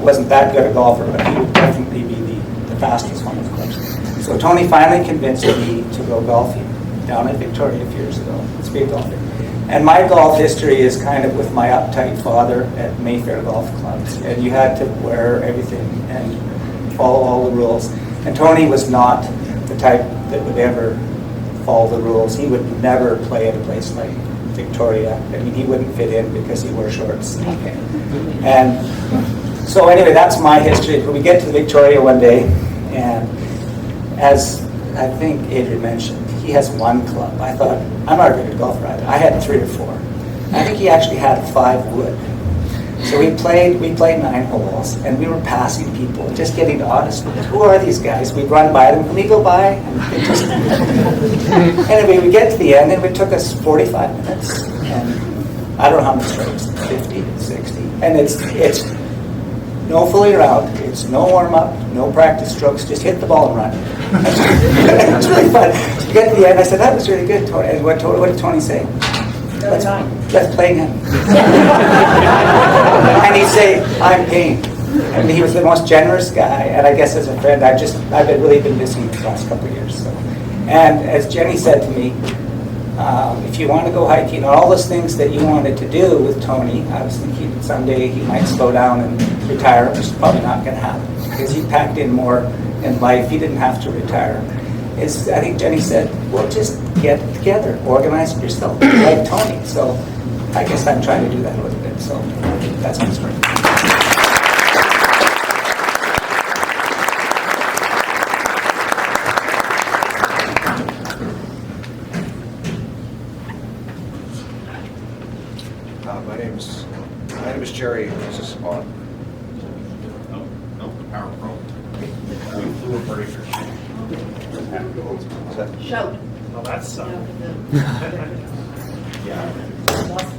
wasn't that good a golfer, but he would definitely be the fastest one, of course. So Tony finally convinced me to go golfing down at Victoria a few years ago, speed golfing. And my golf history is kind of with my uptight father at Mayfair Golf Clubs. And you had to wear everything and follow all the rules. And Tony was not the type that would ever follow the rules. He would never play at a place like Victoria. I mean, he wouldn't fit in because he wore shorts. And so anyway, that's my history. But we get to Victoria one day, and as I think Adrian mentioned, he has one club. I thought, I'm not a very good golfer either. I had 3 or 4. I think he actually had 5 wood. So we played 9 holes, and we were passing people, just getting to honest. Who are these guys? We'd run by them. Can we go by? And it just anyway, we get to the end, and it took us 45 minutes. And I don't know how many strokes, 50, 60. And it's no fooling around. It's no warm-up, no practice strokes. Just hit the ball and run. It was really fun. So we get to the end. I said, that was really good, Tony. And what did Tony say? Let's play again. And he'd say, I'm game. And he was the most generous guy. And I guess as a friend, I've really been missing the last couple of years. So. And as Jenny said to me, if you want to go hiking, all those things that you wanted to do with Tony, I was thinking someday he might slow down and retire, which is probably not going to happen because he packed in more in life. He didn't have to retire. I think Jenny said, well, just get together, organize it yourself, like Tony. So I guess I'm trying to do that a little bit. So that's my story. My name is Jerry. Is this on? No, the power pro. We flew a breaker. Shout. Well, that's yeah.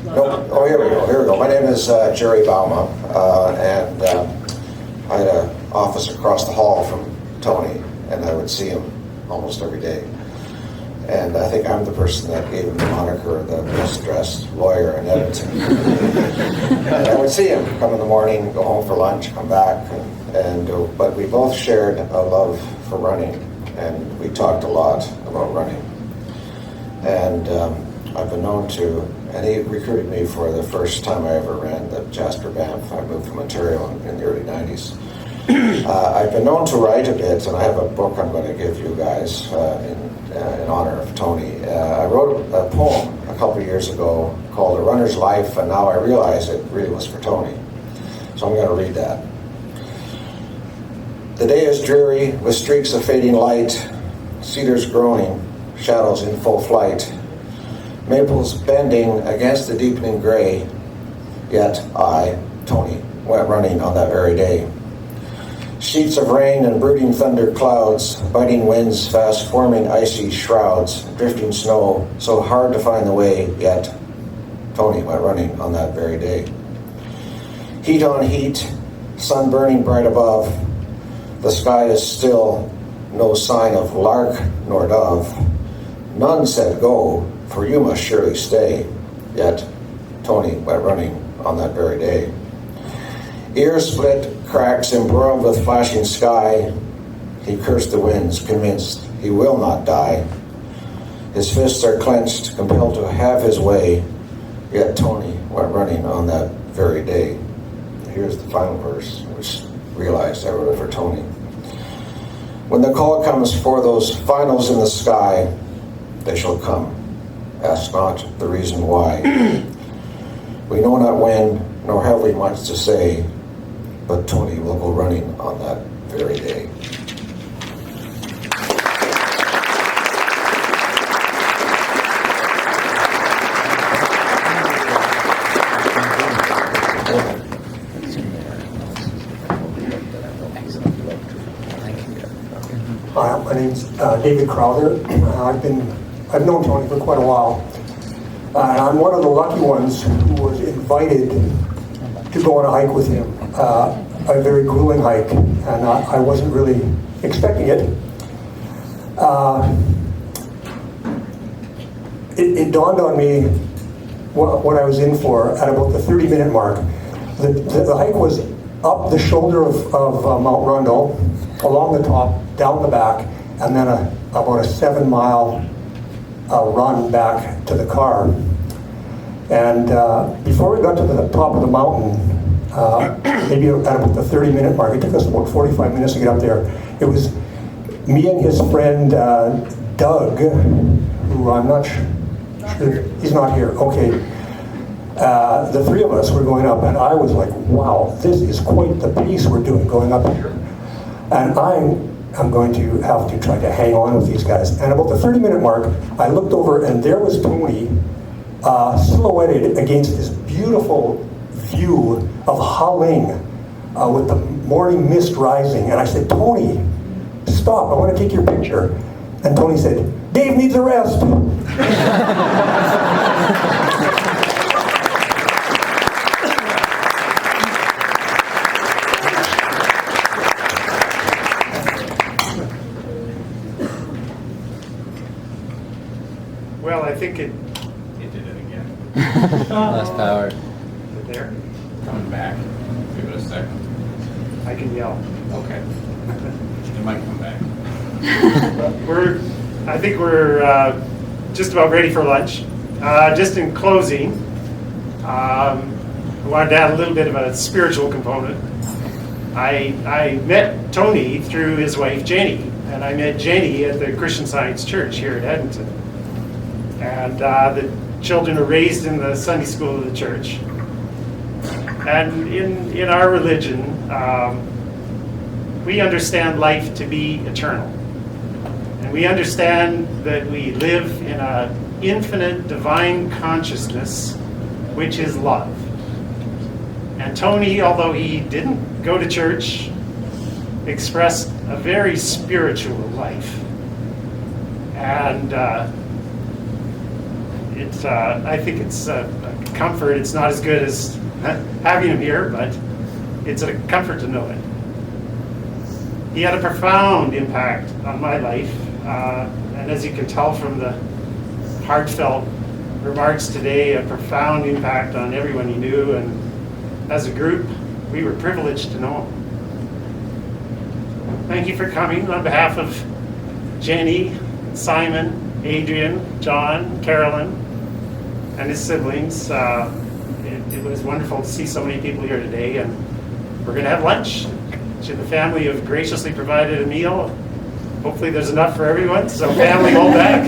No, oh, here we go. My name is Jerry Bauma, and I had an office across the hall from Tony, and I would see him almost every day. And I think I'm the person that gave him the moniker, the best-dressed lawyer in Edmonton. And I would see him come in the morning, go home for lunch, come back, but we both shared a love for running, and we talked a lot about running. And I've been known to, and he recruited me for the first time I ever ran the Jasper Banff. I moved from Ontario in the early 90s. I've been known to write a bit, and I have a book I'm going to give you guys in honor of Tony. I wrote a poem a couple of years ago called A Runner's Life, and now I realize it really was for Tony. So I'm going to read that. The day is dreary with streaks of fading light, cedars groaning, shadows in full flight, maples bending against the deepening gray, yet I, Tony, went running on that very day. Sheets of rain and brooding thunder clouds, biting winds, fast forming icy shrouds, drifting snow, so hard to find the way, yet Tony went running on that very day. Heat on heat, sun burning bright above, the sky is still, no sign of lark nor dove. None said go, for you must surely stay, yet Tony went running on that very day. Ears split, cracks embroiled with flashing sky. He cursed the winds, convinced he will not die. His fists are clenched, compelled to have his way. Yet Tony went running on that very day. Here's the final verse, which realized I wrote it for Tony. When the call comes for those finals in the sky, they shall come. Ask not the reason why. We know not when, nor have we much to say, but Tony will go running on that very day. Hi, my name's David Crowther. I've known Tony for quite a while. And I'm one of the lucky ones who was invited to go on a hike with him. A very grueling hike, and I wasn't really expecting it. It dawned on me what I was in for at about the 30-minute mark. The hike was up the shoulder of Mount Rundle, along the top, down the back, and then about a 7-mile run back to the car. And before we got to the top of the mountain, maybe at about the 30-minute mark, it took us about 45 minutes to get up there. It was me and his friend Doug, who I'm not sure, he's not here, okay. The three of us were going up, and I was like, wow, this is quite the pace we're doing going up here. And I'm going to have to try to hang on with these guys. And about the 30-minute mark, I looked over, and there was Tony silhouetted against this beautiful view of Haling with the morning mist rising. And I said, Tony, stop, I want to take your picture. And Tony said, Dave needs a rest. Well, I think it did it again. Lost power. Is it there? Coming back. Give it a second. I can yell. Okay. It might come back. I think we're just about ready for lunch. Just in closing, I wanted to add a little bit of a spiritual component. I met Tony through his wife Jenny, and I met Jenny at the Christian Science Church here at Edmonton. And the children are raised in the Sunday school of the church. And in our religion, we understand life to be eternal. And we understand that we live in an infinite divine consciousness, which is love. And Tony, although he didn't go to church, expressed a very spiritual life. And I think it's a comfort. It's not as good as having him here, but it's a comfort to know it. He had a profound impact on my life, and as you can tell from the heartfelt remarks today, a profound impact on everyone he knew, and as a group, we were privileged to know him. Thank you for coming on behalf of Jenny, Simon, Adrian, John, Carolyn, and his siblings. It was wonderful to see so many people here today, and we're going to have lunch. The family have graciously provided a meal. Hopefully there's enough for everyone, so family, hold back.